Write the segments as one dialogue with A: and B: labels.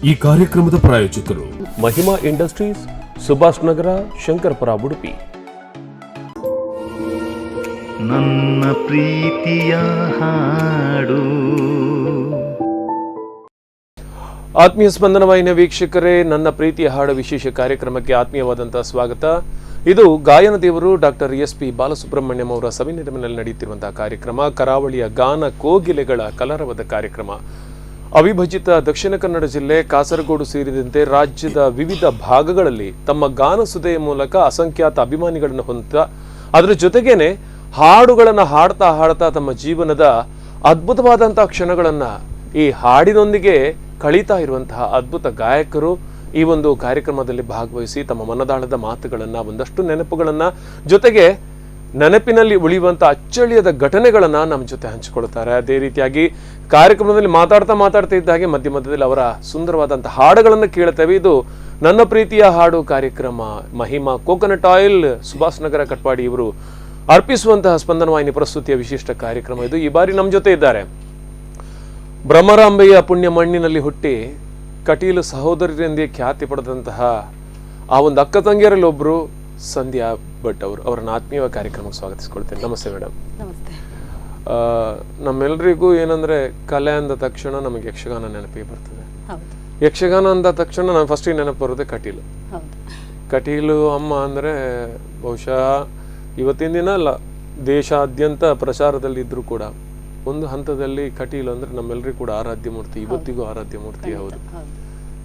A: ಈ ಕಾರ್ಯಕ್ರಮದ ಪ್ರಾಯೋಜಕರು
B: ಮಹಿಮಾ ಇಂಡಸ್ಟ್ರೀಸ್, ಸುಭಾಷ್ ನಗರ, ಶಂಕರಪುರ, ಉಡುಪಿ.
C: ನನ್ನ ಪ್ರೀತಿಯ ಹಾಡು.
B: ಆತ್ಮೀಯ ಸ್ಪಂದನ ವಾಹಿನಿಯ ವೀಕ್ಷಕರೇ, ನನ್ನ ಪ್ರೀತಿಯ ಹಾಡು ವಿಶೇಷ ಕಾರ್ಯಕ್ರಮಕ್ಕೆ ಆತ್ಮೀಯವಾದಂತಹ ಸ್ವಾಗತ. ಇದು ಗಾಯನ ದೇವರು ಡಾಕ್ಟರ್ SP ಬಾಲಸುಬ್ರಹ್ಮಣ್ಯಂ ಅವರ ಸವಿನೆನಪಿನಲ್ಲಿ ನಡೆಯುತ್ತಿರುವಂತಹ ಕಾರ್ಯಕ್ರಮ. ಕರಾವಳಿಯ ಗಾನ ಕೋಗಿಲೆಗಳ ಕಲರವದ ಕಾರ್ಯಕ್ರಮ. ಅವಿಭಜಿತ ದಕ್ಷಿಣ ಕನ್ನಡ ಜಿಲ್ಲೆ ಕಾಸರಗೋಡು ಸೇರಿದಂತೆ ರಾಜ್ಯದ ವಿವಿಧ ಭಾಗಗಳಲ್ಲಿ ತಮ್ಮ ಗಾನ ಸುಧೆಯ ಮೂಲಕ ಅಸಂಖ್ಯಾತ ಅಭಿಮಾನಿಗಳನ್ನು ಹೊಂದುತ್ತಾ, ಅದರ ಜೊತೆಗೇನೆ ಹಾಡುಗಳನ್ನು ಹಾಡ್ತಾ ತಮ್ಮ ಜೀವನದ ಅದ್ಭುತವಾದಂತಹ ಕ್ಷಣಗಳನ್ನ ಈ ಹಾಡಿನೊಂದಿಗೆ ಕಳೀತಾ ಇರುವಂತಹ ಅದ್ಭುತ ಗಾಯಕರು ಈ ಒಂದು ಕಾರ್ಯಕ್ರಮದಲ್ಲಿ ಭಾಗವಹಿಸಿ ತಮ್ಮ ಮನದಾಳದ ಮಾತುಗಳನ್ನ, ಒಂದಷ್ಟು ನೆನಪುಗಳನ್ನ, ಜೊತೆಗೆ ನೆನಪಿನಲ್ಲಿ ಉಳಿಯುವಂತ ಅಚ್ಚಳಿಯದ ಘಟನೆಗಳನ್ನ ನಮ್ಮ ಜೊತೆ ಹಂಚಿಕೊಳ್ತಾರೆ. ಅದೇ ರೀತಿಯಾಗಿ ಕಾರ್ಯಕ್ರಮದಲ್ಲಿ ಮಾತಾಡ್ತಾ ಇದ್ದ ಹಾಗೆ ಮಧ್ಯ ಮಧ್ಯದಲ್ಲಿ ಅವರ ಸುಂದರವಾದಂತಹ ಹಾಡುಗಳನ್ನು ಕೇಳುತ್ತೇವೆ. ಇದು ನನ್ನ ಪ್ರೀತಿಯ ಹಾಡು ಕಾರ್ಯಕ್ರಮ. ಮಹಿಮಾ ಕೋಕೋನಟ್ ಆಯಿಲ್, ಸುಭಾಷ್ ನಗರ, ಕಟ್ಪಾಡಿ ಇವರು ಅರ್ಪಿಸುವಂತಹ ಸ್ಪಂದನ ವಾಹಿನಿ ಪ್ರಸ್ತುತಿಯ ವಿಶಿಷ್ಟ ಕಾರ್ಯಕ್ರಮ ಇದು. ಈ ಬಾರಿ ನಮ್ಮ ಜೊತೆ ಇದ್ದಾರೆ ಭ್ರಮರಾಂಬೆಯ ಪುಣ್ಯ ಮಣ್ಣಿನಲ್ಲಿ ಹುಟ್ಟಿ ಕಟೀಲು ಸಹೋದರರೆಂದೇ ಖ್ಯಾತಿ ಪಡೆದಂತಹ ಆ ಒಂದು ಅಕ್ಕ ತಂಗಿಯರಲ್ಲಿ ಒಬ್ರು ಸಂಧ್ಯಾ ಭಟ್ ಅವರು. ಅವರನ್ನ ಆತ್ಮೀಯ ಕಾರ್ಯಕ್ರಮಕ್ಕೆ ಸ್ವಾಗತಿಸ್ಕೊಳ್ತೇನೆ. ನಮಸ್ತೆ ಮೇಡಮ್.
D: ನಮಸ್ತೆ.
B: ನಮ್ಮೆಲ್ಲರಿಗೂ ಏನಂದ್ರೆ ಕಲೆ ಅಂದ ತಕ್ಷಣ ನಮಗೆ ಯಕ್ಷಗಾನ ನೆನಪಿಗೆ ಬರ್ತದೆ. ಯಕ್ಷಗಾನ ಅಂದ ತಕ್ಷಣ ನಾನು ಫಸ್ಟ್ ನೆನಪು ಬರೋದೇ ಕಟೀಲು. ಕಟೀಲು ಅಮ್ಮ ಅಂದ್ರೆ ಬಹುಶಃ ಇವತ್ತಿನ ದಿನ ಅಲ್ಲ, ದೇಶಾದ್ಯಂತ ಪ್ರಚಾರದಲ್ಲಿ ಇದ್ರು ಕೂಡ ಒಂದು ಹಂತದಲ್ಲಿ ಕಟೀಲು ಅಂದ್ರೆ ನಮ್ಮೆಲ್ಲರಿಗೂ ಕೂಡ ಆರಾಧ್ಯ ಮೂರ್ತಿ, ಇವತ್ತಿಗೂ ಆರಾಧ್ಯ ಮೂರ್ತಿ. ಹೌದು,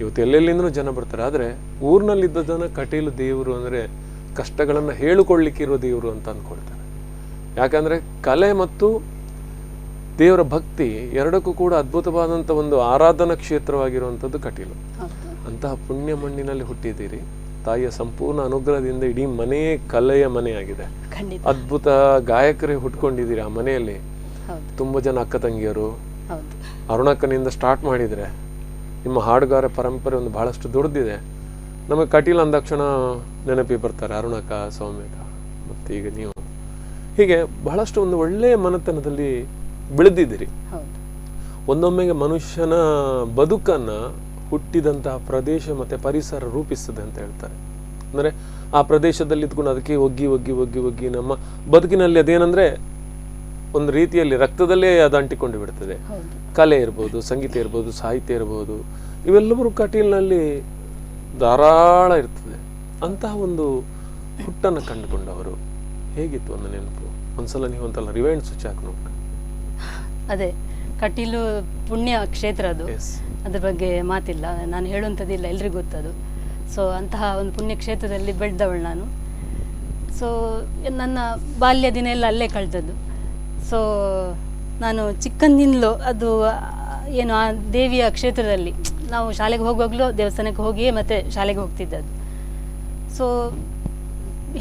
B: ಇವತ್ತು ಎಲ್ಲೆಲ್ಲಿಂದನೂ ಜನ ಬರ್ತಾರೆ. ಆದ್ರೆ ಊರಿನಲ್ಲಿದ್ದ ಜನ ಕಟೀಲು ದೇವರು ಅಂದ್ರೆ ಕಷ್ಟಗಳನ್ನ ಹೇಳಿಕೊಳ್ಳಿಕ್ಕಿರೋ ದೇವರು ಅಂತ ಅಂದ್ಕೊಳ್ತಾರೆ. ಯಾಕಂದ್ರೆ ಕಲೆ ಮತ್ತು ದೇವರ ಭಕ್ತಿ ಎರಡಕ್ಕೂ ಕೂಡ ಅದ್ಭುತವಾದಂಥ ಒಂದು ಆರಾಧನಾ ಕ್ಷೇತ್ರವಾಗಿರುವಂಥದ್ದು ಕಟೀಲು. ಅಂತಹ ಪುಣ್ಯ ಮಣ್ಣಿನಲ್ಲಿ ಹುಟ್ಟಿದ್ದೀರಿ. ತಾಯಿಯ ಸಂಪೂರ್ಣ ಅನುಗ್ರಹದಿಂದ ಇಡೀ ಮನೆ ಕಲೆಯ ಮನೆಯಾಗಿದೆ. ಅದ್ಭುತ ಗಾಯಕರೇ ಹುಟ್ಕೊಂಡಿದ್ದೀರಿ ಆ ಮನೆಯಲ್ಲಿ. ತುಂಬಾ ಜನ ಅಕ್ಕ ತಂಗಿಯರು. ಅರುಣಕ್ಕನಿಂದ ಸ್ಟಾರ್ಟ್ ಮಾಡಿದ್ರೆ ನಿಮ್ಮ ಹಾಡುಗಾರ ಪರಂಪರೆ ಒಂದು ಬಹಳಷ್ಟು ದೊಡ್ಡದಿದೆ. ನಮಗೆ ಕಟೀಲ್ ಅಂದಾಕ್ಷಣ ನೆನಪಿ ಬರ್ತಾರೆ ಅರುಣಕ್ಕ, ಸೌಮ್ಯಕ, ಮತ್ತೆ ಈಗ ನೀವು. ಹೀಗೆ ಬಹಳಷ್ಟು ಒಂದು ಒಳ್ಳೆಯ ಮನೆತನದಲ್ಲಿ ಬೆಳೆದಿದ್ದೀರಿ. ಒಂದೊಮ್ಮೆಗೆ ಮನುಷ್ಯನ ಬದುಕನ್ನ ಹುಟ್ಟಿದಂತಹ ಪ್ರದೇಶ ಮತ್ತೆ ಪರಿಸರ ರೂಪಿಸ್ತದೆ ಅಂತ ಹೇಳ್ತಾರೆ. ಅಂದ್ರೆ ಆ ಪ್ರದೇಶದಲ್ಲಿ ಇದ್ಕೊಂಡು ಅದಕ್ಕೆ ಒಗ್ಗಿ ನಮ್ಮ ಬದುಕಿನಲ್ಲಿ ಅದೇನಂದ್ರೆ ಒಂದು ರೀತಿಯಲ್ಲಿ ರಕ್ತದಲ್ಲೇ ಅದು ಅಂಟಿಕೊಂಡು ಬಿಡ್ತದೆ. ಕಲೆ ಇರ್ಬೋದು, ಸಂಗೀತ ಇರ್ಬೋದು, ಸಾಹಿತ್ಯ ಇರ್ಬೋದು, ಇವೆಲ್ಲವೂ ಕಟೀಲ್ನಲ್ಲಿ ಧಾರಾಳ ಇರ್ತದೆ. ಅಂತಹ ಒಂದು ಹುಟ್ಟನ್ನು ಕಂಡುಕೊಂಡವರು ಹೇಗಿತ್ತು ಒಂದು ನೆನಪು? ಒಂದ್ಸಲ ನೀವು ಒಂದ್ಸಲ ರಿವೈಂಡ್ ಸ್ವಿಚ್ ಹಾಕಿ ನೋಡಿ.
D: ಅದೇ ಕಟೀಲು ಪುಣ್ಯ ಕ್ಷೇತ್ರ ಅದು. ಅದ್ರ ಬಗ್ಗೆ ಮಾತಿಲ್ಲ, ನಾನು ಹೇಳುವಂಥದ್ದಿಲ್ಲ, ಎಲ್ರಿಗೂ ಗೊತ್ತದು. ಸೊ ಅಂತಹ ಒಂದು ಪುಣ್ಯ ಕ್ಷೇತ್ರದಲ್ಲಿ ಬೆಳೆದವಳು ನಾನು. ಸೊ ನನ್ನ ಬಾಲ್ಯ ದಿನ ಎಲ್ಲ ಅಲ್ಲೇ ಕಳೆದದ್ದು. ಸೊ ನಾನು ಚಿಕ್ಕಂದಿನಲ್ಲೂ ಅದು ಏನು ಆ ದೇವಿಯ ಕ್ಷೇತ್ರದಲ್ಲಿ ನಾವು ಶಾಲೆಗೆ ಹೋಗುವಾಗಲೂ ದೇವಸ್ಥಾನಕ್ಕೆ ಹೋಗಿಯೇ ಮತ್ತೆ ಶಾಲೆಗೆ ಹೋಗ್ತಿದ್ದದ್ದು. ಸೊ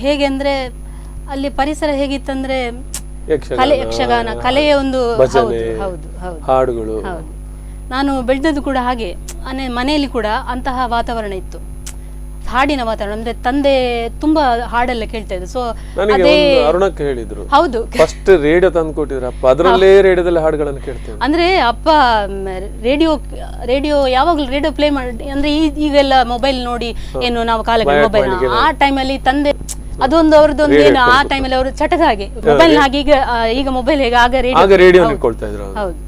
D: ಹೇಗೆ ಅಂದರೆ ಅಲ್ಲಿ ಪರಿಸರ ಹೇಗಿತ್ತಂದರೆ ಯಕ್ಷಗಾನ ಕಲೆಯ ಒಂದು
B: ಹಾಡುಗಳು.
D: ಹೌದು, ನಾನು ಬೆಳೆದದ್ದು ಕೂಡ ಹಾಗೆ. ಮನೆಯಲ್ಲಿ ಕೂಡ ಅಂತಹ ವಾತಾವರಣ ಇತ್ತು, ಹಾಡಿನ ವಾತಾವರಣ. ಅಂದ್ರೆ ತಂದೆ ತುಂಬಾ ಹಾಡೆಲ್ಲ ಕೇಳ್ತಾ ಇದ್ರು. ಸೊ
B: ಅದೇ ಅರುಣಕ್ಕೆ ಹೇಳಿದ್ರು,
D: ಹೌದು,
B: ಫಸ್ಟ್ ರೇಡಿಯೋ ತಂದು ಕೊಟ್ಟಿದ್ರಪ್ಪ, ಅದರಲ್ಲೇ ರೇಡಿಯೋದಲ್ಲಿ ಹಾಡುಗಳನ್ನು ಕೇಳ್ತೇವೆ.
D: ಅಂದ್ರೆ ಅಪ್ಪ ರೇಡಿಯೋ ಯಾವಾಗಲೂ ರೇಡಿಯೋ ಪ್ಲೇ ಮಾಡಿ, ಅಂದ್ರೆ ಈಗೆಲ್ಲ ಮೊಬೈಲ್ ನೋಡಿ ಏನು ನಾವು ಕಾಲಕ್ಕೆ ಮೊಬೈಲ್, ಆ ಟೈಮಲ್ಲಿ ತಂದೆ ಅದೊಂದು ಅವ್ರದ್ದೊಂದು ಏನು ಆ ಟೈಮಲ್ಲಿ ಅವರು ಚಟದ ಹಾಗೆ ಮೊಬೈಲ್ ಹಾಗೆ. ಈಗ ಮೊಬೈಲ್ ಹೇಗೆ, ಆಗ ರೇಡಿಯೋ
B: ಕೊಡ್ತಾ ಇದ್ರು.
D: ಹೌದು.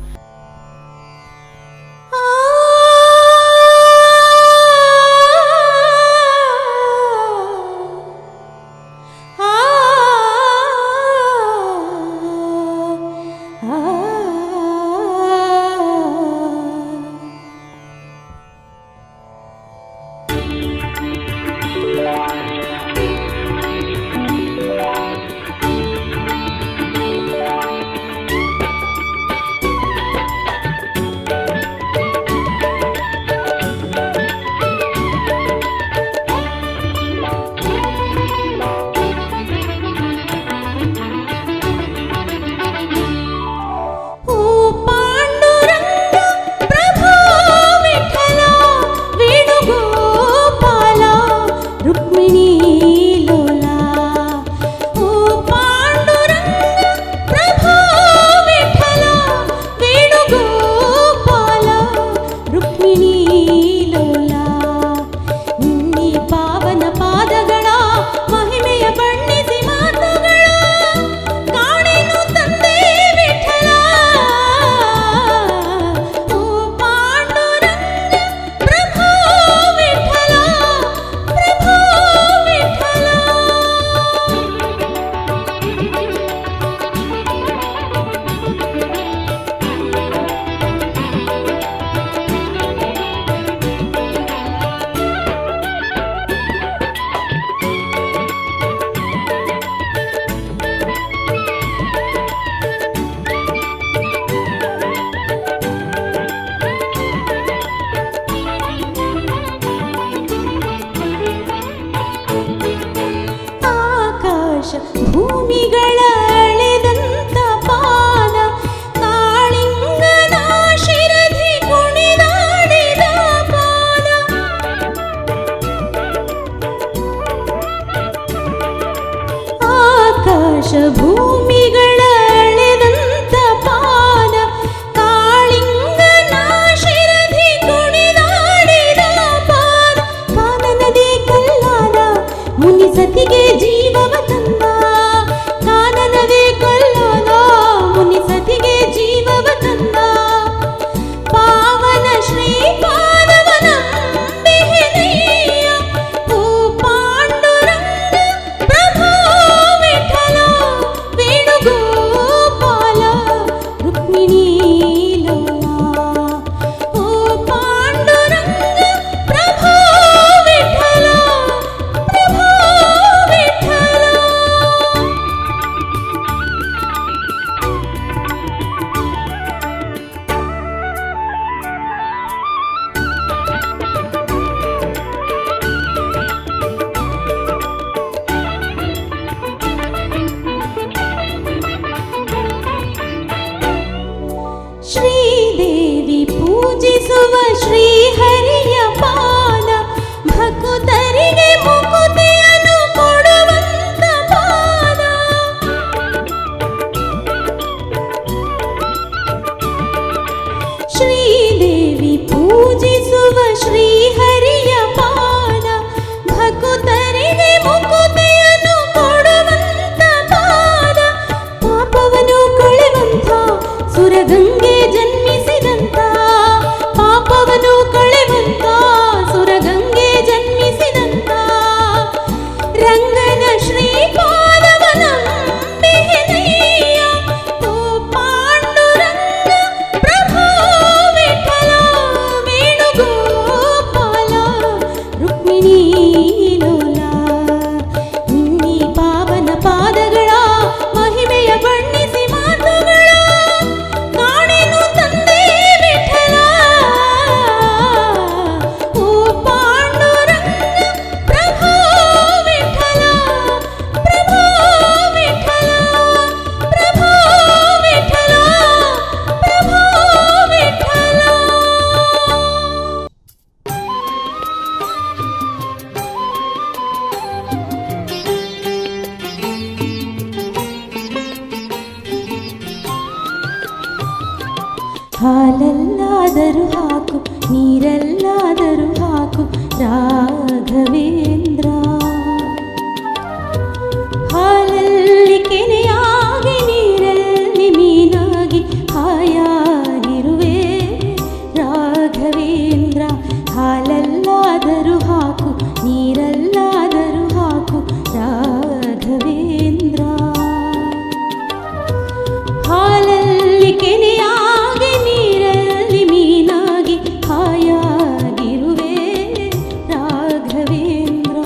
E: ನೀರಲ್ಲಾದರೂ ಹಾಕು ರಾಘವೇಂದ್ರ. ಹಾಲಲ್ಲಿ ಕೆನೆಯಾಗಿ ನೀರಲ್ಲಿ ಮೀನಾಗಿ ಹಾಯಾಗಿರುವೆ ರಾಘವೇಂದ್ರ. ಹಾಲಲ್ಲಾದರೂ ಹಾಕು ನೀರಲ್ಲಾದರೂ ಹಾಕು ರಾಘವೇಂದ್ರ. ಹಾಲಲ್ಲಿ ಕೆನೆಯಾಗಿ ನೀರಲ್ಲಿ ಮೀನಾಗಿ ಹಾಯಾಗಿರುವೆ ರಾಘವೇಂದ್ರ.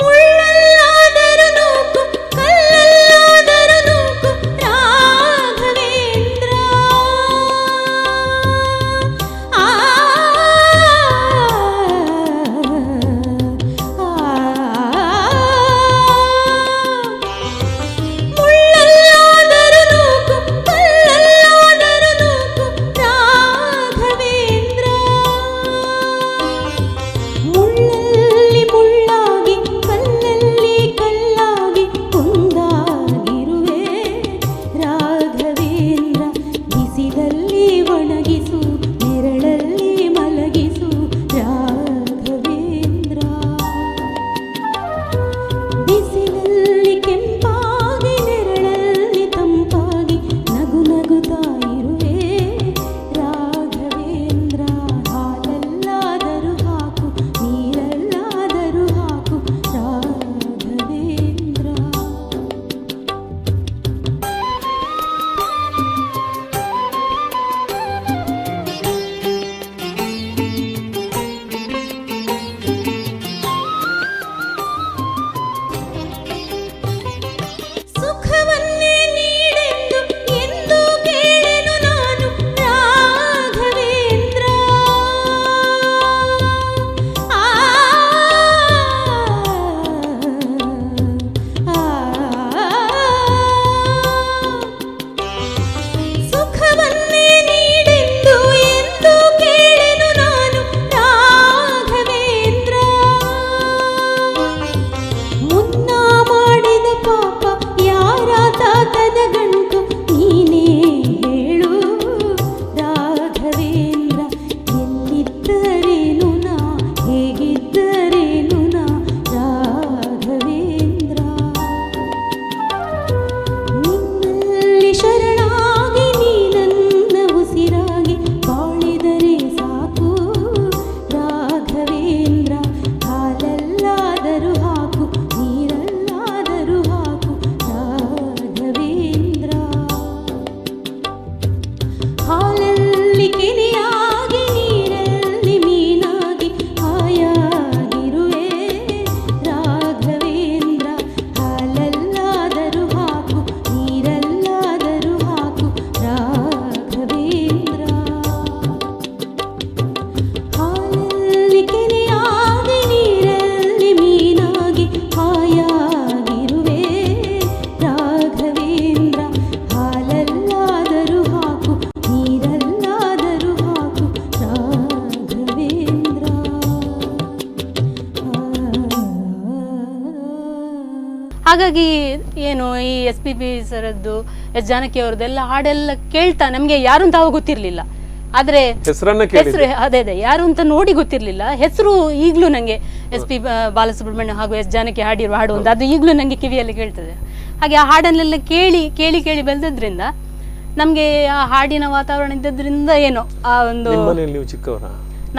E: ಮುಳ್ಳಲ್ಲಾದರೂ ನೂಕು ಕಲ್ಲಲ್ಲಾದರೂ ನೂಕು ರಾಘವೇಂದ್ರ. ಆ ಮುಳ್ಳಲ್ಲಾದರೂ ನೂಕು ಕಲ್ಲಲ್ಲಾದರೂ ನೂಕು ರಾಘವೇಂದ್ರ. ಮುಳ್ಳಲ್ಲಿ ಮುಳ್ಳಾಗಿ ಕಲ್ಲಲ್ಲಿ ಕಲ್ಲಾಗಿ ಒಂದಾಗಿರುವೆ ರಾಘವೇಂದ್ರ. ಬಿಸಿಲಲ್ಲಿ ಒಣಗಿಸು ನೆರಳಲ್ಲಿ ಮಲಗಿಸು ರಾಘವೇಂದ್ರ. ಬಿಸಿಲಲ್ಲಿ ಕೆಂಪಾಗಿ ನೆರಳಲ್ಲಿ ತಂಪಾಗಿ ನಗು ನಗುತ್ತಾ ಇರುವೆ ರಾಘವೇಂದ್ರ. ಹಾಲಲ್ಲಾದರೂ ಹಾಕು ನೀರಲ್ಲಾದರೂ ಹಾಕು ರಾಘವೇಂದ್ರ. ಸುಖವನ್ನೇ ನೀಡೆಂದು ಎಂದು ಕೇಳೆನು ನಾನು ರಾಘವೇಂದ್ರ. ಆ ಸುಖವನ್ನೇ ನೀಡೆಂದು ಎಂದು ಕೇಳೆನು ನಾನು ರಾಘವೇಂದ್ರ. ಮುನ್ನ ಮಾಡಿದ ಪಾಪ ಯಾರ ತಾತನ ಗಂಟು ನೀನೇ ಹೇಳು ರಾಘವೇಂದ್ರ. ಎಲ್ಲಿದ್ದರೇನು ನಾ ಹೇಗಿದ್ದರೇನು ನಾ ರಾಘವೇಂದ್ರ. ನಿನ್ನಲ್ಲಿ ಶರಣಾಗಿ ನೀ ನನ್ನ ಉಸಿರಾಗಿ ಬಾಳಿದರೆ ಸಾಕು ರಾಘವೇಂದ್ರ. ಹಾಲಲ್ಲಾದರೂ ಹಾಕು ನೀರಲ್ಲಾದರೂ ಹಾಕು ರಾಘವೇಂದ್ರ. ಹಾಲಲ್ಲಿ ಕೆನೆಯಾಗಿ ನೀರಲ್ಲಿ ಮೀನಾಗಿ ಹಾಯಾಗಿರುವೆ ರಾಘವೇಂದ್ರ. ಹಾಲಲ್ಲಾದರೂ ಹಾಕು ನೀರಲ್ಲಾದರೂ ಹಾಕು ರಾಘವೇಂದ್ರ. ಹಾಲಲ್ಲಿ ಕೆನೆಯಾಗಿ ನೀರಲ್ಲಿ ಮೀನಾಗಿ ಹಾಯಾಗಿರುವೆ ರಾಘವೇಂದ್ರ. ಹಾಲಲ್ಲಾದರೂ ಹಾಕು ನೀರಲ್ಲಾದರೂ ಹಾಕು ರಾಘವೇಂದ್ರ.
D: ಹಾಗಾಗಿ ಏನು ಈ SPB ಸರದ್ದು ಎಸ್ ಜಾನಕಿ ಅವ್ರದ್ದೆಲ್ಲ ಹಾಡೆಲ್ಲ ಕೇಳ್ತಾ ನಮಗೆ ಯಾರು ಅಂತ ಅವಾಗ ಗೊತ್ತಿರಲಿಲ್ಲ. ಆದರೆ
B: ಹೆಸರನ್ನ
D: ಹೆಸರು ಅದೇ ಯಾರು ಅಂತ ನೋಡಿ ಗೊತ್ತಿರಲಿಲ್ಲ. ಹೆಸರು ಈಗಲೂ ನನಗೆ SP ಬಾಲಸುಬ್ರಹ್ಮಣ್ಯ ಹಾಗೂ ಎಸ್ ಜಾನಕಿ ಹಾಡಿರುವ ಹಾಡು ಒಂದು ಅದು ಈಗಲೂ ನನಗೆ ಕಿವಿಯಲ್ಲಿ ಕೇಳ್ತದೆ. ಹಾಗೆ ಆ ಹಾಡನ್ನೆಲ್ಲ ಕೇಳಿ ಕೇಳಿ ಕೇಳಿ ಬೆಳೆದ್ರಿಂದ ನಮಗೆ ಆ ಹಾಡಿನ ವಾತಾವರಣ ಇದ್ದದ್ರಿಂದ ಏನೋ ಆ ಒಂದು.
B: ನೀವು ಚಿಕ್ಕವರ?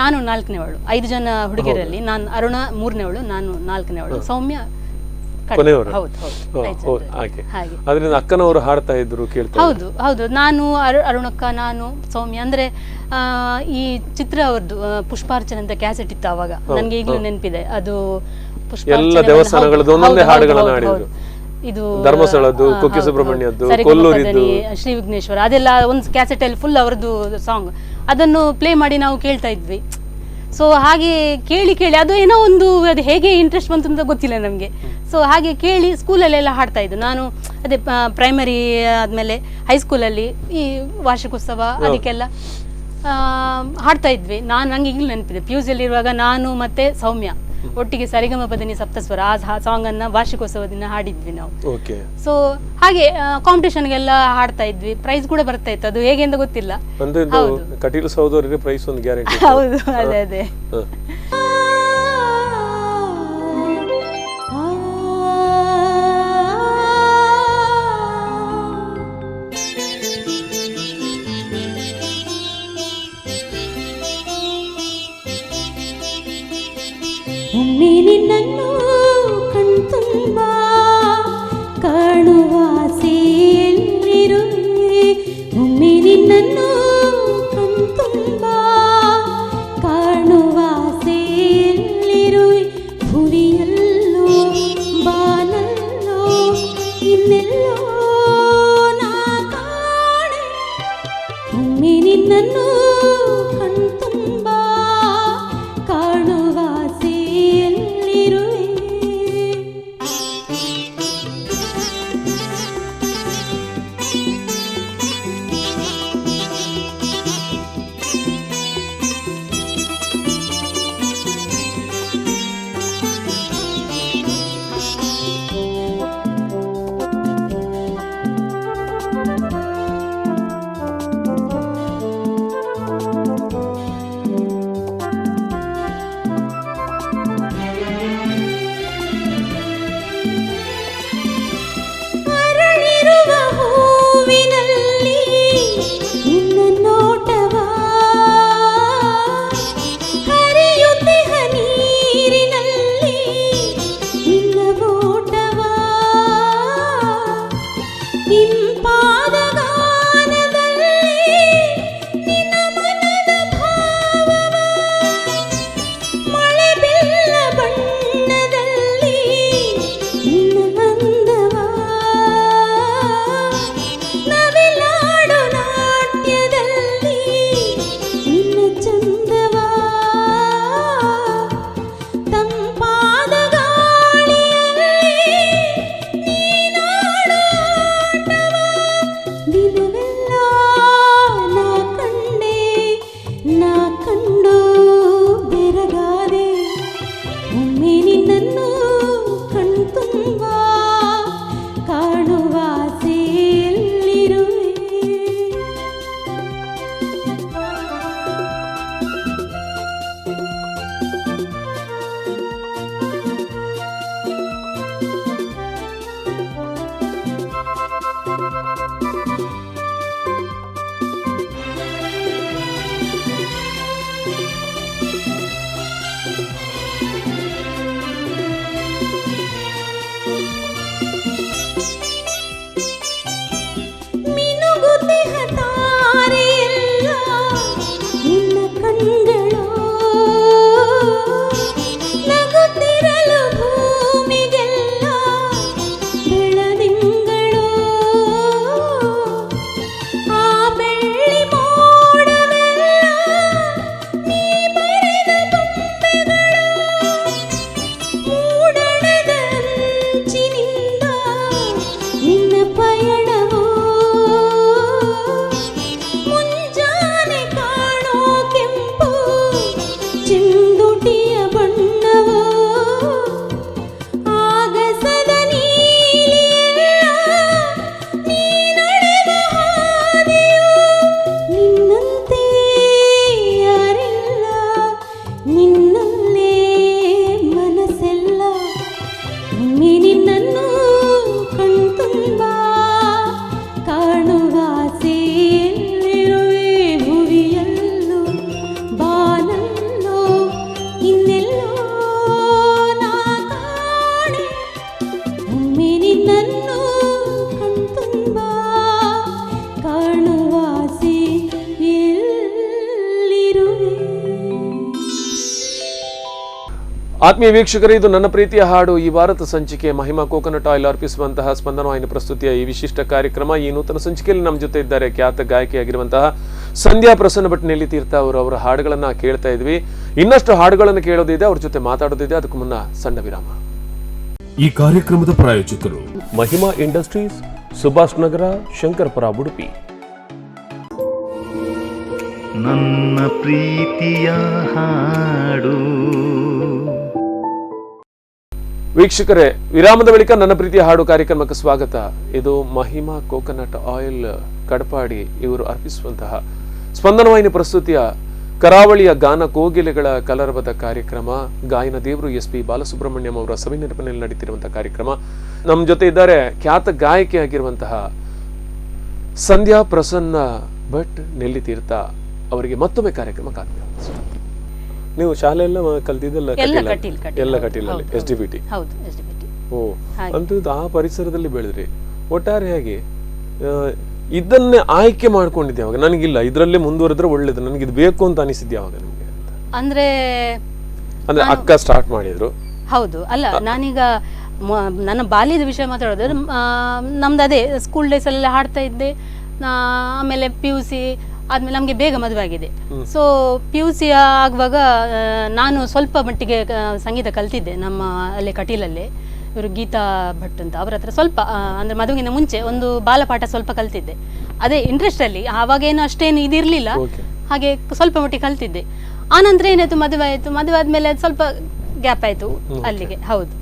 D: ನಾನು 4ನೇವಳು, 5 ಜನ ಹುಡುಗಿಯರಲ್ಲಿ ನಾನು ಅರುಣ 3ನೇವಳು, ನಾನು 4ನೇವಳು, ಸೌಮ್ಯ
B: ಕೊನೆಯವರು.
D: ಹೌದು ಹೌದು
B: ಹಾಗೆ. ಅದರಿಂದ ಅಕ್ಕನವರು ಹಾಡ್ತಾ ಇದ್ರು ಕೇಳ್ತಾ.
D: ಹೌದು ಹೌದು. ನಾನು ಅರುಣಕ್ಕ, ನಾನು ಸೌಮ್ಯ ಅಂದ್ರೆ ಈ ಚಿತ್ರ ಅವ್ರದ್ದು ಪುಷ್ಪಾರ್ಚನೆ ಅಂತ ಕ್ಯಾಸೆಟ್ ಇತ್ತು ಅವಾಗ, ನನ್ಗೆ ಈಗಲೂ ನೆನಪಿದೆ. ಅದು
B: ಎಲ್ಲ ದೇವಸ್ಥಾನಗಳದ್ದು ಒಂದೊಂದೇ ಹಾಡುಗಳನ್ನ ಹಾಡಿದ್ರು. ಇದು ಧರ್ಮಸ್ಥಳದ್ದು, ಕುಕ್ಕೆ ಸುಬ್ರಹ್ಮಣ್ಯದ್ದು, ಕೊಲ್ಲೂರಿದ್ದು,
D: ಶ್ರೀ ವಿಘ್ನೇಶ್ವರ, ಅದೆಲ್ಲ ಒಂದು ಕ್ಯಾಸೆಟ್ ಅಲ್ಲಿ ಫುಲ್ ಅವರದ್ದು ಸಾಂಗ್, ಅದನ್ನು ಪ್ಲೇ ಮಾಡಿ ನಾವು ಕೇಳ್ತಾ ಇದ್ವಿ. ಸೊ ಹಾಗೆ ಕೇಳಿ ಕೇಳಿ ಅದು ಏನೋ ಒಂದು ಅದು ಹೇಗೆ ಇಂಟ್ರೆಸ್ಟ್ ಬಂತು ಅಂತ ಗೊತ್ತಿಲ್ಲ ನಮಗೆ. ಸೊ ಹಾಗೆ ಕೇಳಿ ಸ್ಕೂಲಲ್ಲೆಲ್ಲ ಹಾಡ್ತಾ ಇದ್ದು ನಾನು. ಅದೇ ಪ್ರೈಮರಿ ಆದಮೇಲೆ ಹೈಸ್ಕೂಲಲ್ಲಿ ಈ ವಾರ್ಷಿಕೋತ್ಸವ ಅದಕ್ಕೆಲ್ಲ ಹಾಡ್ತಾ ಇದ್ವಿ. ನಂಗೆ ಈಗಲೂ ನೆನಪಿದೆ, PUC ಇರುವಾಗ ನಾನು ಮತ್ತೆ ಸೌಮ್ಯ ಒಟ್ಟಿಗೆ ಸರಿಗಮ ಪದನಿ ಸಪ್ತಸ್ವರ ಆ ಸಾಂಗ್ ಅನ್ನ ವಾರ್ಷಿಕೋತ್ಸವ ದಿನ ಹಾಡಿದ್ವಿ ನಾವು. ಸೊ ಹಾಗೆ ಕಾಂಪಿಟೇಷನ್ಗೆಲ್ಲ ಹಾಡ್ತಾ ಇದ್ವಿ, ಪ್ರೈಸ್ ಕೂಡ ಬರ್ತಾ ಇತ್ತು. ಅದು ಹೇಗೆ ಅಂತ ಗೊತ್ತಿಲ್ಲ.
B: ಕಟೀಲು ಸಹೋದರರಿಗೆ ಪ್ರೈಸ್ ಒಂದು ಗ್ಯಾರಂಟಿ.
D: ಹೌದು, ಅದೇ ಅದೇ.
E: ಒಮ್ಮೆ ನಿನ್ನನ್ನು ಕಣ್ತುಂಬ ಕಾಣುವ ಆಸೆಯಲ್ಲಿರುವೆ, ಒಮ್ಮೆ ನಿನ್ನನ್ನು ಕಣ್ತುಂಬ ಕಾಣುವ ಆಸೆಯಲ್ಲಿರುವೆ, ಭುವಿಯಲ್ಲೋ ಬಾನಲ್ಲೋ ಇನ್ನೆಲ್ಲೋ ನಾ ಕಾಣೆ, ಒಮ್ಮೆ ನಿನ್ನನ್ನು ಕಣ್ತುಂಬ ಕಾಣುವ ಆಸೆಯಲ್ಲಿರುವೆ. ಅರಳಿರುವ ಹೂವಿನಲ್ಲಿ ನಿನ್ನ ನೋಟವ, ಹರಿಯುತ್ತಿಹ ನೀರಿನಲ್ಲಿ ನಿನ್ನ ಓಟವ, ಇಂಪಾದ ಗಾನದಲ್ಲಿ ನಿನ್ನ ಮನದ ಭಾವವ, ಮಳೆ ಬೆಲ್ಲ ಬಣ್ಣದಲ್ಲಿ ನಿನ್ನ ಅಂದವ, ನವಿಲಾಡು ನಾಟ್ಯದಲ್ಲಿ ನಿನ್ನ ಚಂದವ, ತಂಪಾದ ಗಾಳಿಯಲ್ಲಿ ನೀನಾಡೋ ಆಟವ, ದಿನವೆಲ್ಲ ನಾ ಕಂಡೆ ನಾ ಕಂಡು ಬೆರಗಾದೆ, ಒಮ್ಮೆ ನಿನ್ನನ್ನು ಕಣ್ತುಂಬ ಕಾಣುವ ಆಸೆಯಲ್ಲಿರುವೆ. ಮಿನುಗುತ್ತಿಹ ತಾರೆಯೆಲ್ಲ ನಿನ್ನ ಕಣ್ಗಳು, ನಗುತ್ತಿರಲು ಭೂಮಿಗೆಲ್ಲ ಬೆಳದಿಂಗಳು, ಆ ಬೆಳ್ಳಿ ಮೋಡವೆಲ್ಲ ನೀ ಬರೆದ ಬೊಂಬೆಗಳು, ಮೂಡಣದ ಅಂಚಿನಿಂದ ನಿನ್ನ ಪಯಣವು, ಮುಂಜಾನೆ ಕಾಣೋ ಕೆಂಪು ಚೆಂದುಟಿಯ ಬಣ್ಣವು, ಆಗಸದ ನೀಲಿಯೆಲ್ಲ ನೀ ನಡೆವ ಹಾದಿಯು, ನಿನ್ನಂತೆ ಯಾರಿಲ್ಲ ನಿನ್ನಲ್ಲೇ ಮನಸ್ಸೆಲ್ಲ, ಒಮ್ಮೆ ನಿನ್ನನ್ನು ಕಣ್ತುಂಬ ಕಾಣುವ ಆಸೆಯಲ್ಲಿರುವೆ, ಭುವಿಯಲ್ಲೋ ಬಾನಲ್ಲೋ ಇನ್ನೆಲ್ಲೋ ನಾ ಕಾಣೆ, ಒಮ್ಮೆ ನಿನ್ನನ್ನು ಕಣ್ತುಂಬ ಕಾಣುವ ಆಸೆಯಲ್ಲಿರುವೆ.
B: ಆತ್ಮೀಯ ವೀಕ್ಷಕರೇ, ಇದು ನನ್ನ ಪ್ರೀತಿಯ ಹಾಡು ಈ ವಾರದ ಸಂಚಿಕೆ ಮಹಿಮಾ ಕೋಕೋನಟ್ ಆಯಿಲ್ ಅರ್ಪಿಸುವಂತಹ ಸ್ಪಂದನವಾಹಿನಿ ಪ್ರಸ್ತುತಿಯ ಈ ವಿಶಿಷ್ಟ ಕಾರ್ಯಕ್ರಮ. ಈ ನೂತನ ಸಂಚಿಕೆಯಲ್ಲಿ ನಮ್ಮ ಜೊತೆ ಇದ್ದಾರೆ ಖ್ಯಾತ ಗಾಯಕಿಯಾಗಿರುವಂತಹ ಸಂಧ್ಯಾ ಪ್ರಸನ್ನ ಭಟ್ ನೆಲ್ಲಿತೀರ್ಥ ಅವರು. ಅವರ ಹಾಡುಗಳನ್ನ ಕೇಳ್ತಾ ಇದ್ವಿ. ಇನ್ನಷ್ಟು ಹಾಡುಗಳನ್ನು ಕೇಳೋದಿದೆ, ಅವ್ರ ಜೊತೆ ಮಾತಾಡೋದಿದೆ. ಅದಕ್ಕೂ ಮುನ್ನ ಸಣ್ಣ ವಿರಾಮ.
A: ಈ ಕಾರ್ಯಕ್ರಮದ ಪ್ರಾಯೋಜಕರು
B: ಮಹಿಮಾ ಇಂಡಸ್ಟ್ರೀಸ್, ಸುಭಾಷ್ ನಗರ, ಶಂಕರಪುರ, ಉಡುಪಿ.
C: ನನ್ನ ಪ್ರೀತಿಯ ಹಾಡು.
B: ವೀಕ್ಷಕರೇ, ವಿರಾಮದ ಬಳಿಕ ನನ್ನ ಪ್ರೀತಿಯ ಹಾಡು ಕಾರ್ಯಕ್ರಮಕ್ಕೆ ಸ್ವಾಗತ. ಇದು ಮಹಿಮಾ ಕೋಕೋನಟ್ ಆಯಿಲ್ ಕಡಪಾಡಿ ಇವರು ಅರ್ಪಿಸುವಂತಹ ಸ್ಪಂದನವಾಹಿನಿ ಪ್ರಸ್ತುತಿಯ ಕರಾವಳಿಯ ಗಾನ ಕೋಗಿಲೆಗಳ ಕಲರವದ ಕಾರ್ಯಕ್ರಮ. ಗಾಯನ ದೇವರು SP ಬಾಲಸುಬ್ರಹ್ಮಣ್ಯಂ ಅವರ ಸವಿನೆನಪಿನಲ್ಲಿ ನಡೀತಿರುವಂತಹ ಕಾರ್ಯಕ್ರಮ. ನಮ್ಮ ಜೊತೆ ಇದ್ದಾರೆ ಖ್ಯಾತ ಗಾಯಕಿ ಆಗಿರುವಂತಹ ಸಂಧ್ಯಾ ಪ್ರಸನ್ನ ಭಟ್ ನೆಲ್ಲಿತೀರ್ಥ ಅವರಿಗೆ ಮತ್ತೊಮ್ಮೆ ಕಾರ್ಯಕ್ರಮಕ್ಕೆ ಆತ್ಮೀಯ ಸ್ವಾಗತ. ನೀವು ಶಾಲೆ ಎಲ್ಲ ಕಲ್ತಿದ್ದೆಲ್ಲ ಎಲ್ಲ ಕಟೀಲಲ್ಲಿ SDBT?
D: ಹೌದು, SDBT.
B: ಓ, ಅಂತೂ ಆ ಪರಿಸರದಲ್ಲಿ ಬೆಳೆದ್ರಿ. ಒಟ್ಟಾರೆಯಾಗಿ ಇದನ್ನೇ ಆಯ್ಕೆ ಮಾಡ್ಕೊಂಡಿದ್ದೆ ಯಾವಾಗ? ನನಗಿಲ್ಲ ಇದರಲ್ಲೇ ಮುಂದುವರೆದ್ರೆ ಒಳ್ಳೇದು, ನನಗೆ ಇದು ಬೇಕು ಅಂತ ಅನಿಸಿದ್ದೆ ಯಾವಾಗ ನಿಮಗೆ?
D: ಅಂದ್ರೆ
B: ಅಕ್ಕ ಸ್ಟಾರ್ಟ್ ಮಾಡಿದ್ರು.
D: ಹೌದು, ಅಲ್ಲ ನಾನೀಗ ನನ್ನ ಬಾಲ್ಯದ ವಿಷಯ ಮಾತಾಡೋದು, ನಮ್ದು ಅದೇ ಸ್ಕೂಲ್ ಡೇಸ್ ಎಲ್ಲ ಹಾಡ್ತಾ ಇದ್ದೆ. ಆಮೇಲೆ PUC ಆದ್ಮೇಲೆ ನಮಗೆ ಬೇಗ ಮದುವೆ ಆಗಿದೆ. ಸೊ PUC ಆಗುವಾಗ ನಾನು ಸ್ವಲ್ಪ ಮಟ್ಟಿಗೆ ಸಂಗೀತ ಕಲ್ತಿದ್ದೆ ನಮ್ಮ ಅಲ್ಲೇ ಕಟೀಲಲ್ಲೇ. ಇವರು ಗೀತಾ ಭಟ್ ಅಂತ, ಅವರ ಹತ್ರ ಸ್ವಲ್ಪ ಅಂದರೆ ಮದುವೆಗಿಂತ ಮುಂಚೆ ಒಂದು ಬಾಲಪಾಠ ಸ್ವಲ್ಪ ಕಲ್ತಿದ್ದೆ. ಅದೇ ಇಂಟ್ರೆಸ್ಟಲ್ಲಿ, ಆವಾಗೇನು ಅಷ್ಟೇನು ಇದಿರಲಿಲ್ಲ, ಹಾಗೆ ಸ್ವಲ್ಪ ಮಟ್ಟಿಗೆ ಕಲ್ತಿದ್ದೆ. ಆನಂತರ ಏನಾಯಿತು, ಮದುವೆ ಆಯಿತು. ಮದುವೆ ಆದಮೇಲೆ ಅದು ಸ್ವಲ್ಪ ಗ್ಯಾಪ್ ಆಯಿತು ಅಲ್ಲಿಗೆ. ಹೌದು,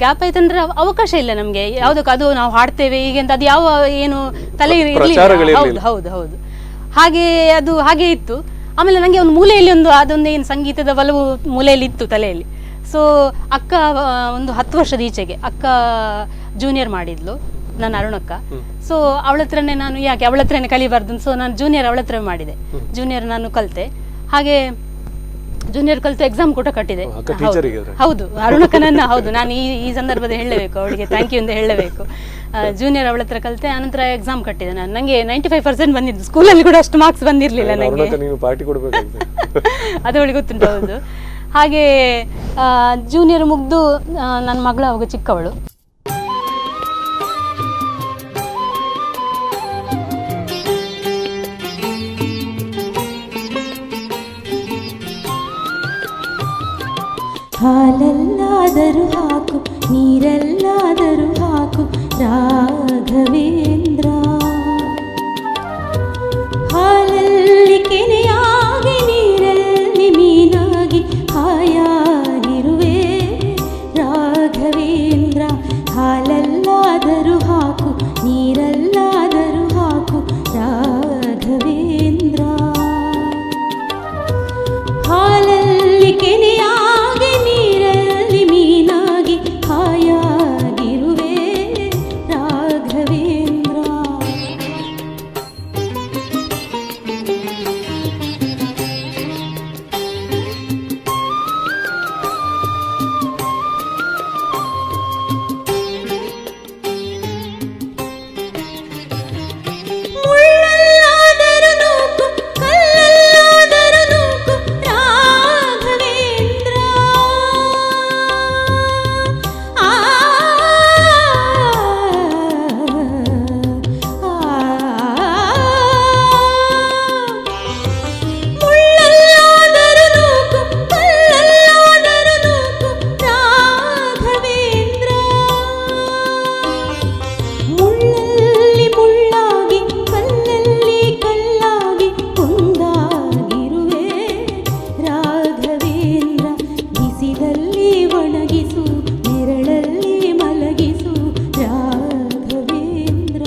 D: ಗ್ಯಾಪ್ ಆಯ್ತು ಅಂದ್ರೆ ಅವಕಾಶ ಇಲ್ಲ ನಮಗೆ ಯಾವುದಕ್ಕೆ. ಅದು ನಾವು ಹಾಡ್ತೇವೆ ಹೀಗೆ ಅಂತ ಅದು ಯಾವ ಏನು ತಲೆ ಇರಲಿಲ್ಲ. ಹೌದು ಹೌದು ಹೌದು, ಹಾಗೆ ಅದು ಹಾಗೆ ಇತ್ತು. ಆಮೇಲೆ ನನಗೆ ಒಂದು ಮೂಲೆಯಲ್ಲಿ ಅದೊಂದು ಏನು ಸಂಗೀತದ ಒಲವು ಮೂಲೆಯಲ್ಲಿ ಇತ್ತು ತಲೆಯಲ್ಲಿ. ಸೊ ಅಕ್ಕ ಒಂದು 10 ವರ್ಷದ ಈಚೆಗೆ ಅಕ್ಕ ಜೂನಿಯರ್ ಮಾಡಿದ್ಲು, ನನ್ನ ಅರುಣಕ್ಕ. ಸೊ ಅವಳ ಹತ್ರನೇ ನಾನು ಯಾಕೆ ಅವಳ ಹತ್ರನೇ ಕಲಿಬಾರ್ದು, ಸೊ ನಾನು ಜೂನಿಯರ್ ಅವಳ ಹತ್ರ ಮಾಡಿದೆ. ಜೂನಿಯರ್ ನಾನು ಕಲಿತೆ. ಹಾಗೆ ಜೂನಿಯರ್ ಕಲಿತು ಎಕ್ಸಾಮ್ ಕೂಡ ಕಟ್ಟಿದೆ. ಹೌದು, ಅರುಣಕ್ಕನನ್ನ ಹೌದು, ನಾನು ಈ ಸಂದರ್ಭದಲ್ಲಿ ಹೇಳಲೇಬೇಕು, ಅವಳಿಗೆ ಥ್ಯಾಂಕ್ ಯು ಅಂತ ಹೇಳಲೇಬೇಕು. ಜೂನಿಯರ್ ಅವಳ ಹತ್ರ ಕಲಿತೆ, ಆನಂತರ ಎಕ್ಸಾಮ್ ಕಟ್ಟಿದೆ ನಾನು. ನನಗೆ 95% ಬಂದಿದ್ದು. ಸ್ಕೂಲಲ್ಲಿ ಕೂಡ ಅಷ್ಟು ಮಾರ್ಕ್ಸ್ ಬಂದಿರಲಿಲ್ಲ ನನಗೆ, ಅದು ಅವಳಿಗೆ ಗೊತ್ತುಂಟು. ಹೌದು, ಹಾಗೆ ಜೂನಿಯರ್ ಮುಗಿದು ನನ್ನ ಮಗಳು ಅವಾಗ ಚಿಕ್ಕವಳು.
E: ಹಾಲಲ್ಲಾದರೂ ಹಾಕು, ನೀರಲ್ಲಾದರೂ ಹಾಕು ರಾಘವೇಂದ್ರ. ಹಾಲಲ್ಲಿ ಕೆನೆಯಾಗಿ, ನೀರಲ್ಲಿ ಮೀನಾಗಿ ಹಾಯಾಗಿರುವೆ ರಾಘವೇಂದ್ರ. ಹಾಲಲ್ಲಾದರೂ ಹಾಕು, ನೀರಲ್ಲಾದರೂ ಹಾಕು ರಾಘವೇಂದ್ರ. ಹಾಲಲ್ಲಿ ಕೆನೆಯಾಗಿ, ನೀರಲ್ಲಿ ಮೀನಾಗಿ ಹಾಯಾಗಿರುವೆ ರಾಘವೇಂದ್ರ. ಮುಳ್ಳಲ್ಲಾದರೂ ನೂಕು, ಕಲ್ಲಲ್ಲಾದರೂ ನೂಕು ರಾಘವೇಂದ್ರ. ಮುಳ್ಳಲ್ಲಾದರೂ ನೂಕು, ಕಲ್ಲಲ್ಲಾದರೂ ನೂಕು ರಾಘವೇಂದ್ರ. ಮುಳ್ಳಲ್ಲಿ ಮುಳ್ಳಾಗಿ, ಕಲ್ಲಲ್ಲಿ ಕಲ್ಲಾಗಿ ಒಂದಾಗಿರುವೆ ರಾಘವೇಂದ್ರ. ಬಿಸಿಲಲ್ಲಿ ಒಣಗಿಸು, ನೆರಳಲ್ಲಿ ಮಲಗಿಸು ರಾಘವೇಂದ್ರ.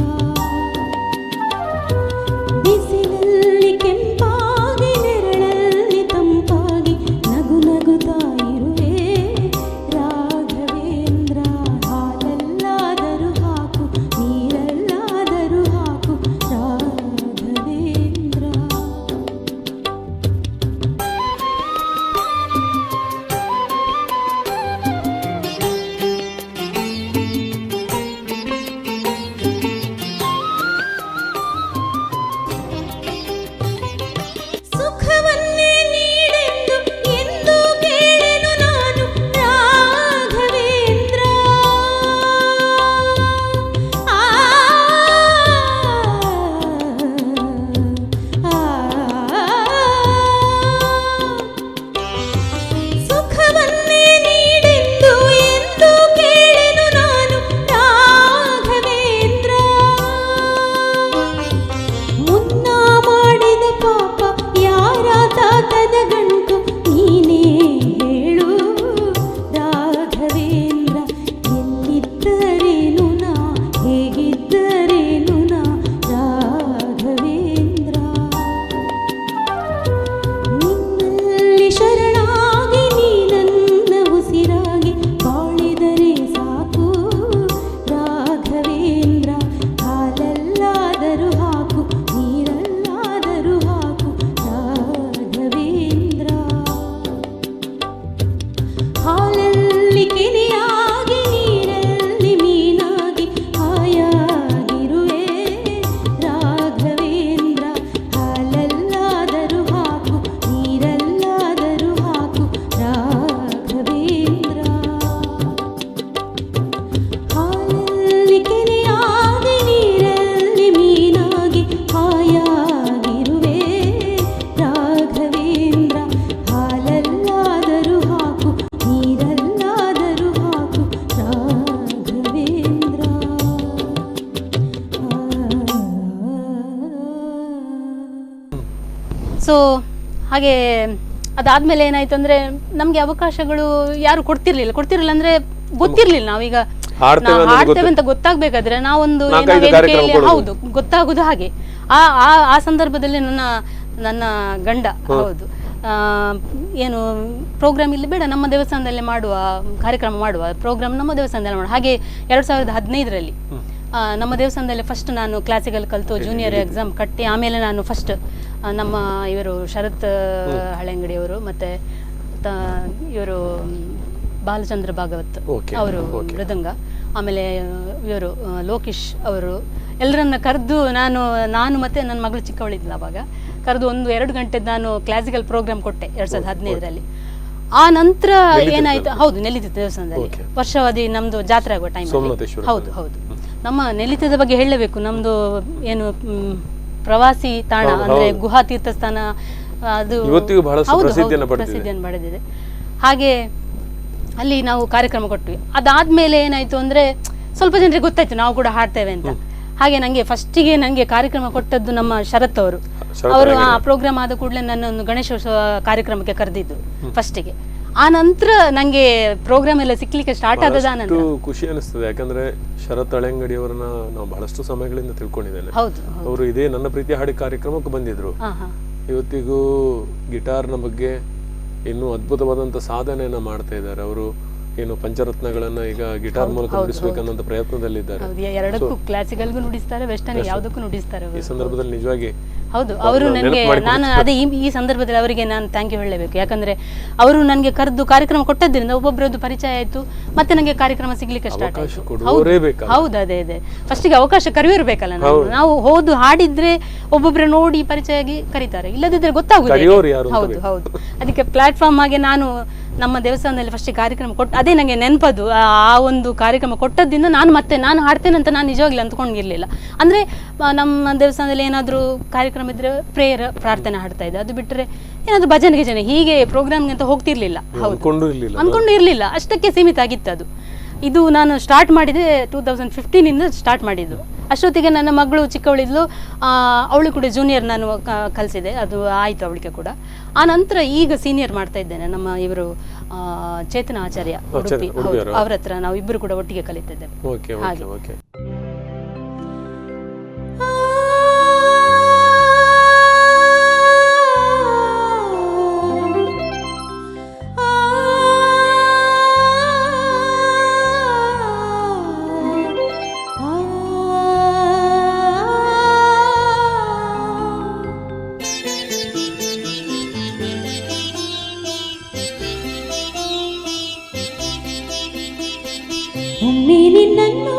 E: ಬಿಸಿಲಲ್ಲಿ ಕೆಂಪಾಗಿ, ನೆರಳಲ್ಲಿ ತಂಪಾಗಿ ನಗು ನಗುತ್ತಾ ಇರುವೆ ರಾಘವೇಂದ್ರ. ಹಾಲಲ್ಲಾದರೂ ಹಾಕು, ನೀರಲ್ಲಾದರೂ ಹಾಕು ರಾಘವೇಂದ್ರ.
D: ಹಾಗೆ ಅದಾದ್ಮೇಲೆ ಏನಾಯ್ತು ಅಂದ್ರೆ ನಮ್ಗೆ ಅವಕಾಶಗಳು ಯಾರು ಕೊಡ್ತಿರ್ಲಿಲ್ಲ ಅಂದ್ರೆ ಗೊತ್ತಿರ್ಲಿಲ್ಲ. ನಾವೀಗ ನಾವು ಹಾಡ್ತೇವೆ ಅಂತ ಗೊತ್ತಾಗ್ಬೇಕಾದ್ರೆ ನಾವೊಂದು ಹೌದು ಗೊತ್ತಾಗುದು ಹಾಗೆ. ಆ ಸಂದರ್ಭದಲ್ಲಿ ನನ್ನ ಗಂಡ ಹೌದು ಏನು ಪ್ರೋಗ್ರಾಮ್ ಇಲ್ಲಿ ಬೇಡ, ನಮ್ಮ ದೇವಸ್ಥಾನದಲ್ಲೇ ಮಾಡುವ, ಕಾರ್ಯಕ್ರಮ ಮಾಡುವ, ಪ್ರೋಗ್ರಾಮ್ ನಮ್ಮ ದೇವಸ್ಥಾನದಲ್ಲಿ ಮಾಡುವ. ಹಾಗೆ 2015ರಲ್ಲಿ ನಮ್ಮ ದೇವಸ್ಥಾನದಲ್ಲಿ ಫಸ್ಟ್ ನಾನು ಕ್ಲಾಸಿಕಲ್ ಕಲಿತು ಜೂನಿಯರ್ ಎಕ್ಸಾಮ್ ಕಟ್ಟಿ ಆಮೇಲೆ ನಾನು ಫಸ್ಟ್ ನಮ್ಮ ಇವರು ಶರತ್ ಹಳೆಂಗಡಿಯವರು ಮತ್ತೆ ಇವರು ಬಾಲಚಂದ್ರ ಭಾಗವತ್ ಅವರು ಮೃದಂಗ, ಆಮೇಲೆ ಇವರು ಲೋಕೇಶ್ ಅವರು ಎಲ್ಲರನ್ನ ಕರೆದು ನಾನು ಮತ್ತೆ ನನ್ನ ಮಗಳು ಚಿಕ್ಕವಳಿದ್ಲ ಆವಾಗ ಕರೆದು 1-2 ಗಂಟೆ ನಾನು ಕ್ಲಾಸಿಕಲ್ ಪ್ರೋಗ್ರಾಮ್ ಕೊಟ್ಟೆ 2015ರಲ್ಲಿ. ಆ ನಂತರ ಏನಾಯ್ತು, ಹೌದು ನೆಲ್ಲಿತ ದೇವಸ್ಥಾನದಲ್ಲಿ ವರ್ಷಾವಧಿ ನಮ್ದು ಜಾತ್ರೆ ಆಗುವ ಟೈಮ್. ಹೌದು ನಮ್ಮ ನೆಲ್ಲಿತದ ಬಗ್ಗೆ ಹೇಳಲೇಬೇಕು. ನಮ್ದು ಏನು ಪ್ರವಾಸಿ ತಾಣ ಅಂದ್ರೆ ಗುಹಾ ತೀರ್ಥಸ್ಥಾನ, ಅದು ಪ್ರಸಿದ್ಧಿಯನ್ನು ಪಡೆದಿದೆ. ಹಾಗೆ ಅಲ್ಲಿ ನಾವು ಕಾರ್ಯಕ್ರಮ ಕೊಟ್ವಿ. ಅದಾದ್ಮೇಲೆ ಏನಾಯ್ತು ಅಂದ್ರೆ ಸ್ವಲ್ಪ ಜನರಿಗೆ ಗೊತ್ತಾಯ್ತು ನಾವು ಕೂಡ ಹಾಡ್ತೇವೆ ಅಂತ. ಹಾಗೆ ನಂಗೆ ಕಾರ್ಯಕ್ರಮ ಕೊಟ್ಟದ್ದು ನಮ್ಮ ಶರತ್ ಅವರು ಆ ಪ್ರೋಗ್ರಾಮ್ ಆದ ಕೂಡಲೇ ನನ್ನೊಂದು ಗಣೇಶೋತ್ಸವ ಕಾರ್ಯಕ್ರಮಕ್ಕೆ ಕರೆದಿದ್ರು ಫಸ್ಟಿಗೆ. ಆ ನಂತರ ನಂಗೆ ಪ್ರೋಗ್ರಾಮ್ ಎಲ್ಲ ಸಿಕ್ಲಿಕ್ಕೆ ಸ್ಟಾರ್ಟ್ ಆದದ ನಂತರ
B: ಖುಷಿ ಅನಿಸ್ತದೆ. ಯಾಕಂದ್ರೆ ಶರತ್ ಹಳೆಂಗಡಿ ಅವರನ್ನ ನಾವು ಬಹಳಷ್ಟು ಸಮಯಗಳಿಂದ ತಿಳ್ಕೊಂಡಿದ್ದೇನೆ. ಅವರು ಇದೇ ನನ್ನ ಪ್ರೀತಿ ಹಾಡಿ ಕಾರ್ಯಕ್ರಮಕ್ಕೆ ಬಂದಿದ್ರು. ಇವತ್ತಿಗೂ ಗಿಟಾರ್ನ ಬಗ್ಗೆ ಇನ್ನೂ ಅದ್ಭುತವಾದಂತ ಸಾಧನೆಯನ್ನ ಮಾಡ್ತಾ ಇದ್ದಾರೆ. ಅವರು ಏನು ಪಂಚರತ್ನಗಳನ್ನ ಈಗ ಗಿಟಾರ್ ಮೂಲಕ ನುಡಿಸಬೇಕನ್ನೋ ಪ್ರಯತ್ನದಲ್ಲಿದ್ದಾರೆ.
D: ಎರಡಕ್ಕೂ ಕ್ಲಾಸಿಕಲ್ಗೂ ನುಡಿಸ್ತಾರೆ, ವೆಸ್ಟರ್ನ್ ಯಾವುದಕ್ಕೂ ನುಡಿಸ್ತಾರೆ.
B: ಈ ಸಂದರ್ಭದಲ್ಲಿ ನಿಜವಾಗಿ
D: ಹೌದು ಅವರು ನನಗೆ ನಾನು ಅದೇ ಈ ಸಂದರ್ಭದಲ್ಲಿ ಅವರಿಗೆ ನಾನು ಥ್ಯಾಂಕ್ ಯು ಹೇಳಲೇಬೇಕು. ಯಾಕಂದ್ರೆ ಅವರು ನನಗೆ ಕರೆದು ಕಾರ್ಯಕ್ರಮ ಕೊಟ್ಟದ್ರಿಂದ ಒಬ್ಬೊಬ್ಬರದ್ದು ಪರಿಚಯ ಆಯ್ತು, ಮತ್ತೆ ನನಗೆ ಕಾರ್ಯಕ್ರಮ ಸಿಗ್ಲಿಕ್ಕೆ ಸ್ಟಾರ್ಟ್ ಆಯ್ತು. ಹೌದು ಅದೇ ಫಸ್ಟಿಗೆ ಅವಕಾಶ ಕರೆಯೋರು ಬೇಕಲ್ಲ. ನಾವು ಹೋದು ಹಾಡಿದ್ರೆ ಒಬ್ಬೊಬ್ಬರು ನೋಡಿ ಪರಿಚಯ ಆಗಿ ಕರೀತಾರೆ, ಇಲ್ಲದಿದ್ರೆ ಗೊತ್ತಾಗುದು. ಹೌದು ಅದಕ್ಕೆ ಪ್ಲಾಟ್ಫಾರ್ಮ್ ಆಗಿ ನಾನು ನಮ್ಮ ದೇವಸ್ಥಾನದಲ್ಲಿ ಫಸ್ಟ್ ಕಾರ್ಯಕ್ರಮ ಕೊಟ್ಟು ಅದೇ ನನಗೆ ನೆನಪದು. ಆ ಒಂದು ಕಾರ್ಯಕ್ರಮ ಕೊಟ್ಟದ್ದಿಂದ ನಾನು ಹಾಡ್ತೇನೆ ಅಂತ ನಾನು ನಿಜವಾಗ್ಲೂ ಅಂದ್ಕೊಂಡಿರ್ಲಿಲ್ಲ. ಅಂದ್ರೆ ನಮ್ಮ ದೇವಸ್ಥಾನದಲ್ಲಿ ಏನಾದ್ರು ಕಾರ್ಯಕ್ರಮ ಇದ್ರೆ ಪ್ರೇಯರ್ ಪ್ರಾರ್ಥನೆ ಹಾಡ್ತಾ ಇದ್ದೆ, ಅದು ಬಿಟ್ಟರೆ ಏನಾದ್ರು ಭಜನೆಗೆ ಹೀಗೆ ಪ್ರೋಗ್ರಾಮ್ಗೆ ಅಂತ ಹೋಗ್ತಿರ್ಲಿಲ್ಲ. ಅನ್ಕೊಂಡು ಇರ್ಲಿಲ್ಲ, ಅಷ್ಟಕ್ಕೆ ಸೀಮಿತ ಆಗಿತ್ತು ಅದು. ಇದು ನಾನು ಸ್ಟಾರ್ಟ್ ಮಾಡಿದೆ 2015 ಸ್ಟಾರ್ಟ್ ಮಾಡಿದ್ದು. ಅಷ್ಟೊತ್ತಿಗೆ ನನ್ನ ಮಗಳು ಚಿಕ್ಕವಳಿದ್ಲು, ಅವಳು ಕೂಡ ಜೂನಿಯರ್ ನಾನು ಕಲಿಸಿದೆ, ಅದು ಆಯಿತು ಅವಳಿಗೆ ಕೂಡ. ಆ ನಂತರ ಈಗ ಸೀನಿಯರ್ ಮಾಡ್ತಾ ಇದ್ದೇನೆ. ನಮ್ಮ ಇವರು ಚೇತನ ಆಚಾರ್ಯ ಉಡುಪಿ, ಅವ್ರ ಹತ್ರ ನಾವು ಇಬ್ಬರು ಕೂಡ ಒಟ್ಟಿಗೆ ಕಲಿತಿದ್ದೇವೆ. ಹಾಗೆ
E: ಒಮ್ಮೆ ನಿನ್ನನ್ನು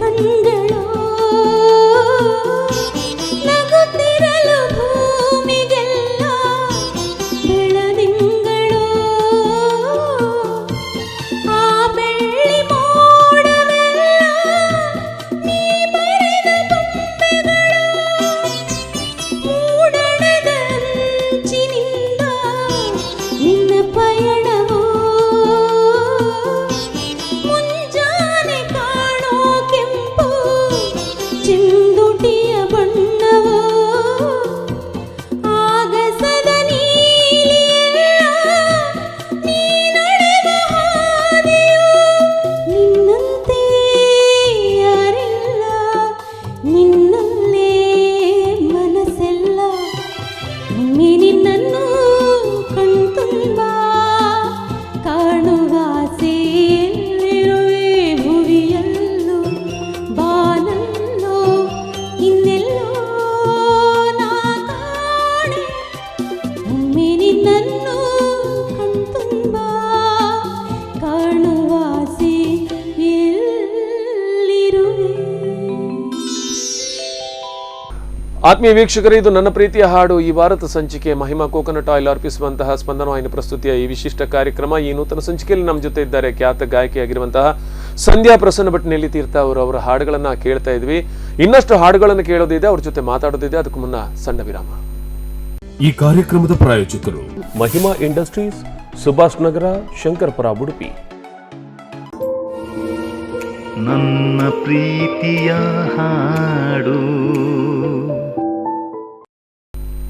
E: ಕಣ್ಗಳು ನಗುತ್ತಿರಲು ಭೂಮಿಗೆಲ್ಲ ಬೆಳದಿಂಗಳು ಆ ಬೆಳ್ಳಿ ಮೋಡವೆಲ್ಲ ನೀ ಬರೆದ ಬೊಂಬೆಗಳು ಮೂಡಣದ ಅಂಚಿನಿಂದ ನಿನ್ನ ಪಯಣವೋ ಮುಂಜಾನೆ ಕಾಣೋ ಕೆಂಪು ಚೆಂದುಟಿಯ ಬಣ್ಣವೋ ಆಗಸದ ನೀಲಿಯೆಲ್ಲ ನೀ ನಡೆವ ಹಾದಿಯೋ ನಿನ್ನಂತೆ ಯಾರಿಲ್ಲ ನಿನ್ನಲ್ಲೇ ಮನಸ್ಸೆಲ್ಲ ಒಮ್ಮೆ ನಿನ್ನನ್ನು ಕಣ್ತುಂಬ ಕಾಣುವ ಆಸೆಯಲ್ಲಿರುವೆ ಭುವಿಯಲ್ಲೋ ಬಾನಲ್ಲೋ ಇನ್ನೆಲ್ಲೋ ನಾ ಕಾಣೆ ಒಮ್ಮೆ ನಿನ್ನನ್ನು ಕಣ್ತುಂಬ ಕಾಣುವ ಆಸೆಯಲ್ಲಿರುವೆ.
B: ಆತ್ಮೀಯ ವೀಕ್ಷಕರೇ, ಇದು ನನ್ನ ಪ್ರೀತಿಯ ಹಾಡು ಈ ವಾರದ ಸಂಚಿಕೆ ಮಹಿಮಾ ಕೋಕೋನಟ್ ಆಯಿಲ್ ಅರ್ಪಿಸುವಂತಹ ಸ್ಪಂದನವಾಹಿನಿ ಪ್ರಸ್ತುತಿಯ ಈ ವಿಶಿಷ್ಟ ಕಾರ್ಯಕ್ರಮ. ಈ ನೂತನ ಸಂಚಿಕೆಯಲ್ಲಿ ನಮ್ಮ ಜೊತೆ ಇದ್ದಾರೆ ಖ್ಯಾತ ಗಾಯಕಿಯಾಗಿರುವಂತಹ ಸಂಧ್ಯಾ ಪ್ರಸನ್ನ ಭಟ್ ನೆಲ್ಲಿತೀರ್ಥ ಅವರು. ಅವರ ಹಾಡುಗಳನ್ನ ಕೇಳ್ತಾ ಇದ್ವಿ. ಇನ್ನಷ್ಟು ಹಾಡುಗಳನ್ನು ಕೇಳೋದಿದೆ, ಅವ್ರ ಜೊತೆ ಮಾತಾಡೋದಿದೆ. ಅದಕ್ಕೂ ಮುನ್ನ ಸಣ್ಣ ವಿರಾಮ.
A: ಈ ಕಾರ್ಯಕ್ರಮದ ಪ್ರಾಯೋಜಕರು
B: ಮಹಿಮಾ ಇಂಡಸ್ಟ್ರೀಸ್, ಸುಭಾಷ್ ನಗರ, ಶಂಕರಪುರ, ಉಡುಪಿ.
C: ನನ್ನ ಪ್ರೀತಿಯ ಹಾಡು.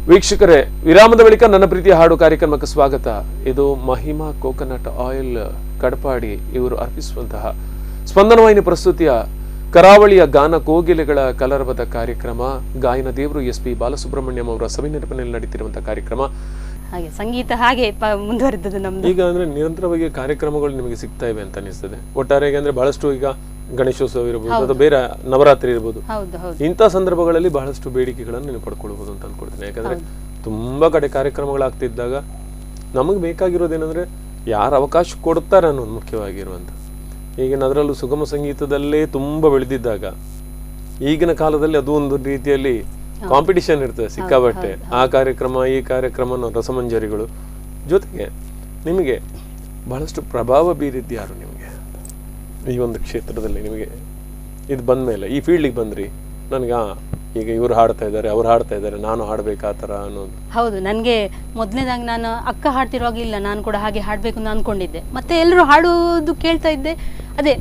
B: ವೀಕ್ಷಕರೇ, ವಿರಾಮದ ಬಳಿಕ ನನ್ನ ಪ್ರೀತಿಯ ಹಾಡು ಕಾರ್ಯಕ್ರಮಕ್ಕೆ ಸ್ವಾಗತ. ಇದು ಮಹಿಮಾ ಕೋಕೋನಟ್ ಆಯಿಲ್ ಕಡಪಾಡಿ ಇವರು ಅರ್ಪಿಸುವಂತಹ ಸ್ಪಂದನವಾಹಿನಿ ಪ್ರಸ್ತುತಿಯ ಕರಾವಳಿಯ ಗಾನ ಕೋಗಿಲೆಗಳ ಕಲರವದ ಕಾರ್ಯಕ್ರಮ. ಗಾಯನ ದೇವರು SP ಬಾಲಸುಬ್ರಹ್ಮಣ್ಯಂ ಅವರ ಸವಿನೆನಪಿನಲ್ಲಿ ನಡೀತಿರುವಂತಹ ಕಾರ್ಯಕ್ರಮ.
D: ಹಾಗೆ ಸಂಗೀತ ಹಾಗೆ ಮುಂದುವರೆದದ್ದು ನಮ್ದು.
B: ಈಗ ಅಂದ್ರೆ ನಿರಂತರವಾಗಿ ಕಾರ್ಯಕ್ರಮಗಳು ನಿಮಗೆ ಸಿಗ್ತಾ ಇವೆ ಅಂತ ಅನಿಸ್ತದೆ. ಒಟ್ಟಾರೆಯಾಗಿ ಅಂದ್ರೆ ಬಹಳಷ್ಟು ಈಗ ಗಣೇಶೋತ್ಸವ ಇರಬಹುದು ಅಥವಾ ಬೇರೆ ನವರಾತ್ರಿ ಇರಬಹುದು,
D: ಹೌದು ಹೌದು
B: ಇಂಥ ಸಂದರ್ಭಗಳಲ್ಲಿ ಬಹಳಷ್ಟು ಬೇಡಿಕೆಗಳನ್ನು ನೀವು ಪಡ್ಕೊಳ್ಬಹುದು ಅಂತ ಅನ್ಕೊಳ್ತೀನಿ. ಯಾಕಂದ್ರೆ ತುಂಬಾ ಕಡೆ ಕಾರ್ಯಕ್ರಮಗಳಾಗ್ತಿದ್ದಾಗ ನಮಗೆ ಬೇಕಾಗಿರೋದೇನಂದ್ರೆ ಯಾರು ಅವಕಾಶ ಕೊಡ್ತಾರೆ ಅನ್ನೋದು ಮುಖ್ಯವಾಗಿರುವಂತ. ಈಗಿನ ಅದರಲ್ಲೂ ಸುಗಮ ಸಂಗೀತದಲ್ಲೇ ತುಂಬಾ ಬೆಳೆದಿದ್ದಾಗ ಈಗಿನ ಕಾಲದಲ್ಲಿ ಅದು ಒಂದು ರೀತಿಯಲ್ಲಿ ಕಾಂಪಿಟಿಷನ್ ಇರ್ತದೆ ಸಿಕ್ಕಾಬಟ್ಟೆ. ಆ ಕಾರ್ಯಕ್ರಮ ಈ ಕಾರ್ಯಕ್ರಮ ಅನ್ನೋ ರಸಮಂಜರಿಗಳು ಜೊತೆಗೆ ನಿಮಗೆ ಬಹಳಷ್ಟು ಪ್ರಭಾವ ಬೀರಿದ್ದು ಯಾರು ನಿಮಗೆ ಈ ಒಂದು ಕ್ಷೇತ್ರದಲ್ಲಿ? ನಿಮಗೆ ಇದು ಬಂದ್ಮೇಲೆ ಈ ಫೀಲ್ಡಿಗೆ ಬಂದ್ರಿ, ನನಗೆ ಈಗ ಇವ್ರು ಹಾಡ್ತಾ ಇದ್ದಾರೆ, ಅವ್ರು ಹಾಡ್ತಾ ಇದ್ದಾರೆ, ನಾನು ಹಾಡ್ಬೇಕು ಆ ಥರ ಅನ್ನೋದು?
D: ಹೌದು, ನನಗೆ ಮೊದಲನೇದಾಗಿ ನಾನು ಅಕ್ಕ ಹಾಡ್ತಿರುವಾಗ ಇಲ್ಲ ನಾನು ಕೂಡ ಹಾಗೆ ಹಾಡಬೇಕು ಅಂತ ಅಂದ್ಕೊಂಡಿದ್ದೆ. ಮತ್ತೆ ಎಲ್ಲರೂ ಹಾಡುವುದು ಕೇಳ್ತಾ ಇದ್ದೆ, ಅದೇ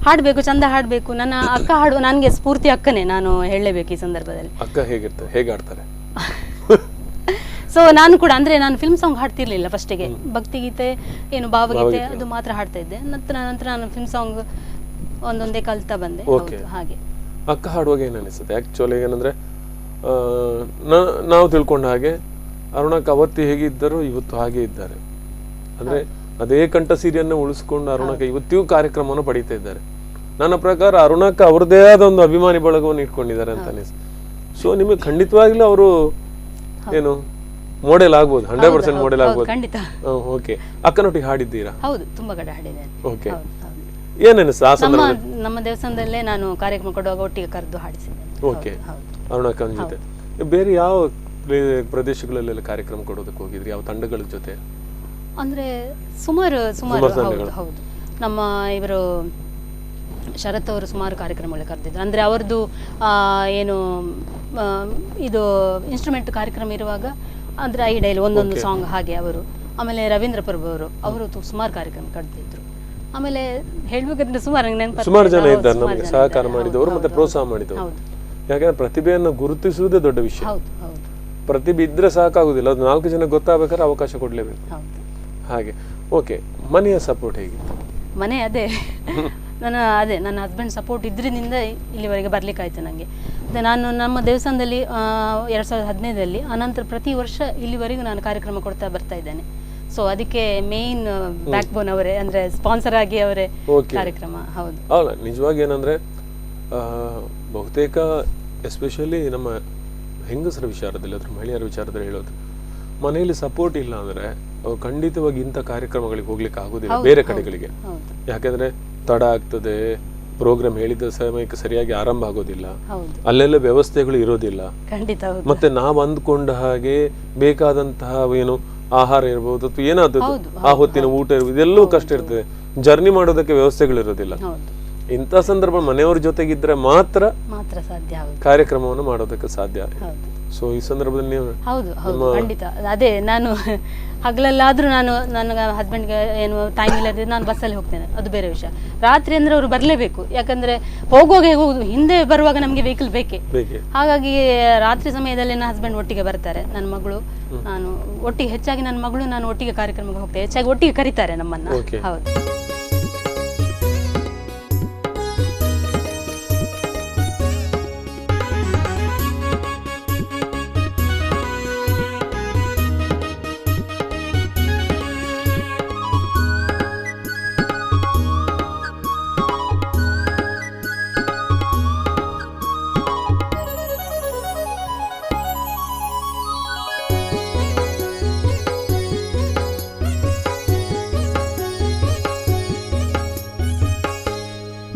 D: ಹಾಡಬೇಕು, ಚಂದ ಹಾಡಬೇಕು. ನನ್ನ ಅಕ್ಕ ಹಾಡುವ ನನಗೆ ಸ್ಫೂರ್ತಿ ಅಕ್ಕನೇ, ನಾನು ಹೇಳಲೇಬೇಕು ಈ ಸಂದರ್ಭದಲ್ಲಿ.
B: ಅಕ್ಕ ಹೇಗಿರ್ತಾರೆ, ಹೇಗೆ ಆಡ್ತಾರೆ?
D: ಸೊ ನಾನು ಕೂಡ ಅಂದ್ರೆ ನಾನು ಫಿಲ್ಮ್ ಸಾಂಗ್ ಹಾಡ್ತಿರ್ಲಿಲ್ಲ ಫಸ್ಟಿಗೆ. ಭಕ್ತಿಗೀತೆ ಏನು ಭಾವಗೀತೆ ಅದು ಮಾತ್ರ ಹಾಡ್ತಾ ಇದ್ದೆ. ನಂತರ ನಾನು ಫಿಲ್ಮ್ ಸಾಂಗ್ ಒಂದೊಂದೇ ಕಲ್ತಾ ಬಂದೆ. ಹಾಗೆ
B: ಅಕ್ಕ ಹಾಡುವಾಗ ಏನು ಅನಿಸುತ್ತೆ? ಆ್ಯಕ್ಚುಲಿ ಏನಂದರೆ ನಾವು ತಿಳ್ಕೊಂಡ ಹಾಗೆ ಅರುಣಕ್ಕ ಅವತ್ತು ಹೇಗಿದ್ದರು ಇವತ್ತು ಹಾಗೆ ಇದ್ದಾರೆ. ಅಂದರೆ ಅದೇ ಕಂಠ ಸಿರಿಯನ್ನು ಉಳಿಸ್ಕೊಂಡು ಅರುಣಕ್ಕ ಇವತ್ತಿಗೂ ಕಾರ್ಯಕ್ರಮವನ್ನು ಪಡೀತಾ ಇದ್ದಾರೆ. ನನ್ನ ಪ್ರಕಾರ ಅರುಣಕ್ಕ ಅವ್ರದ್ದೇ ಆದ ಒಂದು ಅಭಿಮಾನಿ ಬಳಗವನ್ನು ಇಟ್ಕೊಂಡಿದ್ದಾರೆ ಅಂತ ಅನಿಸುತ್ತೆ. ಸೊ ನಿಮಗೆ ಖಂಡಿತವಾಗ್ಲೂ ಅವರು ಏನು ಮಾಡೆಲ್ ಆಗ್ಬೋದು, 100% ಮಾಡೆಲ್ ಆಗ್ಬೋದು.
D: ಖಂಡಿತ.
B: ಓಕೆ, ಅಕ್ಕನೊಟ್ಟಿಗೆ ಹಾಡಿದ್ದೀರಾ?
D: ಹೌದು, ತುಂಬಾ ಕಡೆ ಹಾಡಿದ್ದೇನೆ.
B: ಓಕೆ, ಏನಿಸ್ತು ಆ ಸಂದರ್ಭದಲ್ಲಿ?
D: ನಮ್ಮ ದೇವಸ್ಥಾನದಲ್ಲೇ ನಾನು ಕಾರ್ಯಕ್ರಮ ಕೊಡುವಾಗ ಒಟ್ಟಿಗೆ ಕರೆದು ಹಾಡಿಸಿದ್ದೇನೆ.
B: ಓಕೆ, ಅರುಣಕ್ಕನ ಜೊತೆ. ಬೇರೆ ಯಾವ ಪ್ರದೇಶಗಳಲ್ಲೆಲ್ಲ ಕಾರ್ಯಕ್ರಮ ಕೊಡೋದಕ್ಕೆ ಹೋಗಿದ್ರಿ? ಯಾವ ತಂಡಗಳ ಜೊತೆ?
D: ಅಂದ್ರೆ ಸುಮಾರು ಹೌದು. ನಮ್ಮ ಇವರು ಶರತ್ ಅವರು ಸುಮಾರು ಕಾರ್ಯಕ್ರಮಗಳು ಕರೆದಿದ್ರು. ಅಂದರೆ ಅವ್ರದ್ದು ಏನು ಇದು ಇನ್ಸ್ಟ್ರೂಮೆಂಟ್ ಕಾರ್ಯಕ್ರಮ ಇರುವಾಗ ಅಂದರೆ ಈ ಡೈಲಿ ಒಂದೊಂದು ಸಾಂಗ್ ಹಾಗೆ ಅವರು. ಆಮೇಲೆ ರವೀಂದ್ರ ಪ್ರಭು ಅವರು ಸುಮಾರು ಕಾರ್ಯಕ್ರಮ ಕರೆದಿದ್ರು. ಆಮೇಲೆ ಹೇಳ್ಬೇಕಂದ್ರೆ
B: ಸುಮಾರು ಜನ ಇದ್ದಾರೆ ನಮಗೆ ಸಹಕಾರ ಮಾಡಿದವರು ಮತ್ತೆ ಪ್ರೋತ್ಸಾಹ ಮಾಡಿದವರು. ಯಾಕಂದ್ರೆ ಪ್ರತಿಭೆಯನ್ನು ಗುರುತಿಸುವುದೇ ದೊಡ್ಡ ವಿಷಯ. ಪ್ರತಿಭೆ ಇದ್ರೆ ಸಾಕಾಗುದಿಲ್ಲ, ಅದು 4 ಜನ ಗೊತ್ತಾಗಬೇಕಾದ್ರೆ ಅವಕಾಶ ಕೊಡ್ಲೇಬೇಕು. ಹಾಗೆ. ಓಕೆ, ಮನೆಯ ಸಪೋರ್ಟ್ ಹೇಗಿತ್ತು?
D: ಮನೆ ಅದೇ ನನ್ನ ಹಸ್ಬೆಂಡ್ ಸಪೋರ್ಟ್ ಇದ್ರಿಂದ ಇಲ್ಲಿವರೆಗೆ ಬರ್ಲಿಕ್ಕಾಯ್ತು ನನಗೆ. ಮತ್ತು ನಾನು ನಮ್ಮ ದೇವಸ್ಥಾನದಲ್ಲಿ 2015ರಲ್ಲಿ ಅನಂತರ ಪ್ರತಿ ವರ್ಷ ಇಲ್ಲಿವರೆಗೂ ನಾನು ಕಾರ್ಯಕ್ರಮ ಕೊಡ್ತಾ ಬರ್ತಾ ಇದ್ದೇನೆ. ಸೊ ಅದಕ್ಕೆ ಮೇನ್ ಬ್ಯಾಕ್ ಬೋನ್ ಅವರೇ, ಅಂದ್ರೆ ಸ್ಪಾನ್ಸರ್ ಆಗಿ ಅವರೇ ಕಾರ್ಯಕ್ರಮ. ಹೌದು,
B: ಅಲ್ಲ ನಿಜವಾಗಿ ಏನಂದ್ರೆ ಬಹುತೇಕ ಎಸ್ಪೆಷಲಿ ನಮ್ಮ ಹೆಂಗಸರ ವಿಚಾರದಲ್ಲಿ ಅಥವಾ ಮಹಿಳೆಯರ ವಿಚಾರದಲ್ಲಿ ಹೇಳೋದು, ಮನೆಯಲ್ಲಿ ಸಪೋರ್ಟ್ ಇಲ್ಲ ಅಂದ್ರೆ ಅವ್ರು ಖಂಡಿತವಾಗಿ ಇಂಥ ಕಾರ್ಯಕ್ರಮಗಳಿಗೆ ಹೋಗ್ಲಿಕ್ಕೆ ಆಗೋದಿಲ್ಲ ಬೇರೆ ಕಡೆಗಳಿಗೆ. ಯಾಕಂದ್ರೆ ತಡ ಆಗ್ತದೆ, ಪ್ರೋಗ್ರಾಮ್ ಹೇಳಿದ ಸಮಯಕ್ಕೆ ಸರಿಯಾಗಿ ಆರಂಭ ಆಗೋದಿಲ್ಲ,
D: ಹೌದು
B: ಅಲ್ಲೆಲ್ಲ ವ್ಯವಸ್ಥೆಗಳು ಇರೋದಿಲ್ಲ,
D: ಖಂಡಿತ ಹೌದು
B: ಮತ್ತೆ ನಾವು ಅಂದ್ಕೊಂಡ ಹಾಗೆ ಬೇಕಾದಂತಹ ಏನು ಆಹಾರ ಇರ್ಬೋದು ಅಥವಾ ಏನಾದ್ರು ಆ ಹೊತ್ತಿನ ಊಟ ಇರ್ಬೋದು, ಇದೆಲ್ಲವೂ ಕಷ್ಟ ಇರ್ತದೆ. ಜರ್ನಿ ಮಾಡೋದಕ್ಕೆ ವ್ಯವಸ್ಥೆಗಳಿರೋದಿಲ್ಲ.
D: ಹೌದು
B: ಇಂಥ ಸಂದರ್ಭ ಮನೆಯವ್ರ ಜೊತೆಗಿದ್ರೆ ಮಾತ್ರ
D: ಮಾತ್ರ ಸಾಧ್ಯ. ಹೌದು
B: ಕಾರ್ಯಕ್ರಮವನ್ನು ಮಾಡೋದಕ್ಕೆ ಸಾಧ್ಯ.
D: ಹೌದು
B: ಸೊ ಈ ಸಂದರ್ಭದಲ್ಲಿ ನೀವು
D: ಹೌದು ಹೌದು ಖಂಡಿತ. ಅದೇ ನಾನು ಹಗಲಲ್ಲಾದ್ರೂ ನಾನು ನನ್ನ ಹಸ್ಬೆಂಡ್ಗೆ ಏನು ಟೈಮ್ ಇಲ್ಲದಿದ್ರೆ ನಾನು ಬಸ್ಸಲ್ಲಿ ಹೋಗ್ತೇನೆ, ಅದು ಬೇರೆ ವಿಷಯ. ರಾತ್ರಿ ಅಂದ್ರೆ ಅವರು ಬರಲೇಬೇಕು, ಯಾಕಂದ್ರೆ ಹೋಗುವಾಗ ಹೋಗುದು, ಹಿಂದೆ ಬರುವಾಗ ನಮಗೆ ವೆಹಿಕಲ್ ಬೇಕೇ. ಹಾಗಾಗಿ ರಾತ್ರಿ ಸಮಯದಲ್ಲಿ ನನ್ನ ಹಸ್ಬೆಂಡ್ ಒಟ್ಟಿಗೆ ಬರ್ತಾರೆ, ನನ್ನ ಮಗಳು ನಾನು ಒಟ್ಟಿಗೆ, ಹೆಚ್ಚಾಗಿ ನನ್ನ ಮಗಳು ನಾನು ಒಟ್ಟಿಗೆ ಕಾರ್ಯಕ್ರಮಕ್ಕೆ ಹೋಗ್ತೇವೆ, ಹೆಚ್ಚಾಗಿ ಒಟ್ಟಿಗೆ ಕರೀತಾರೆ ನಮ್ಮನ್ನ. ಹೌದು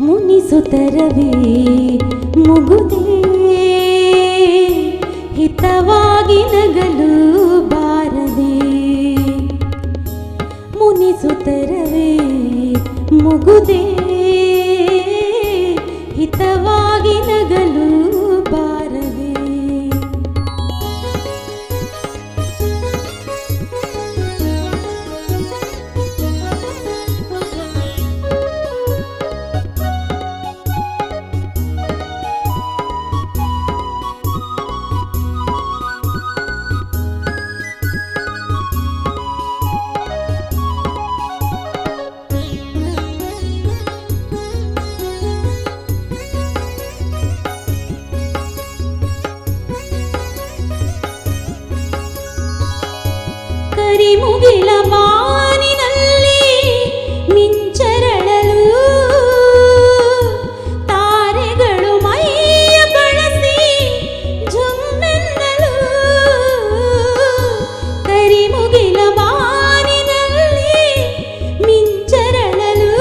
E: ಮುನಿಸುತ್ತರವೇ ಮುಗುದೇ ಹಿತವಾಗಿ ನಗಲು ಬಾರದೆ, ಮುನಿಸುತ್ತರವೇ ಮುಗುದೇ ಹಿತವಾಗಿ ನಗಲು ಬಾರದೆ. ಕರಿಮುಗಿಲ ಬಾನಿನಲ್ಲಿ ಮಿಂಚರಳಲು ತಾರೆಗಳು ಮೈಯ ಬಳಸಿ ಝುಮ್ಮೆನ್ನಲು, ಕರಿಮುಗಿಲ ಬಾನಿನಲ್ಲಿ ಮಿಂಚರಳಲು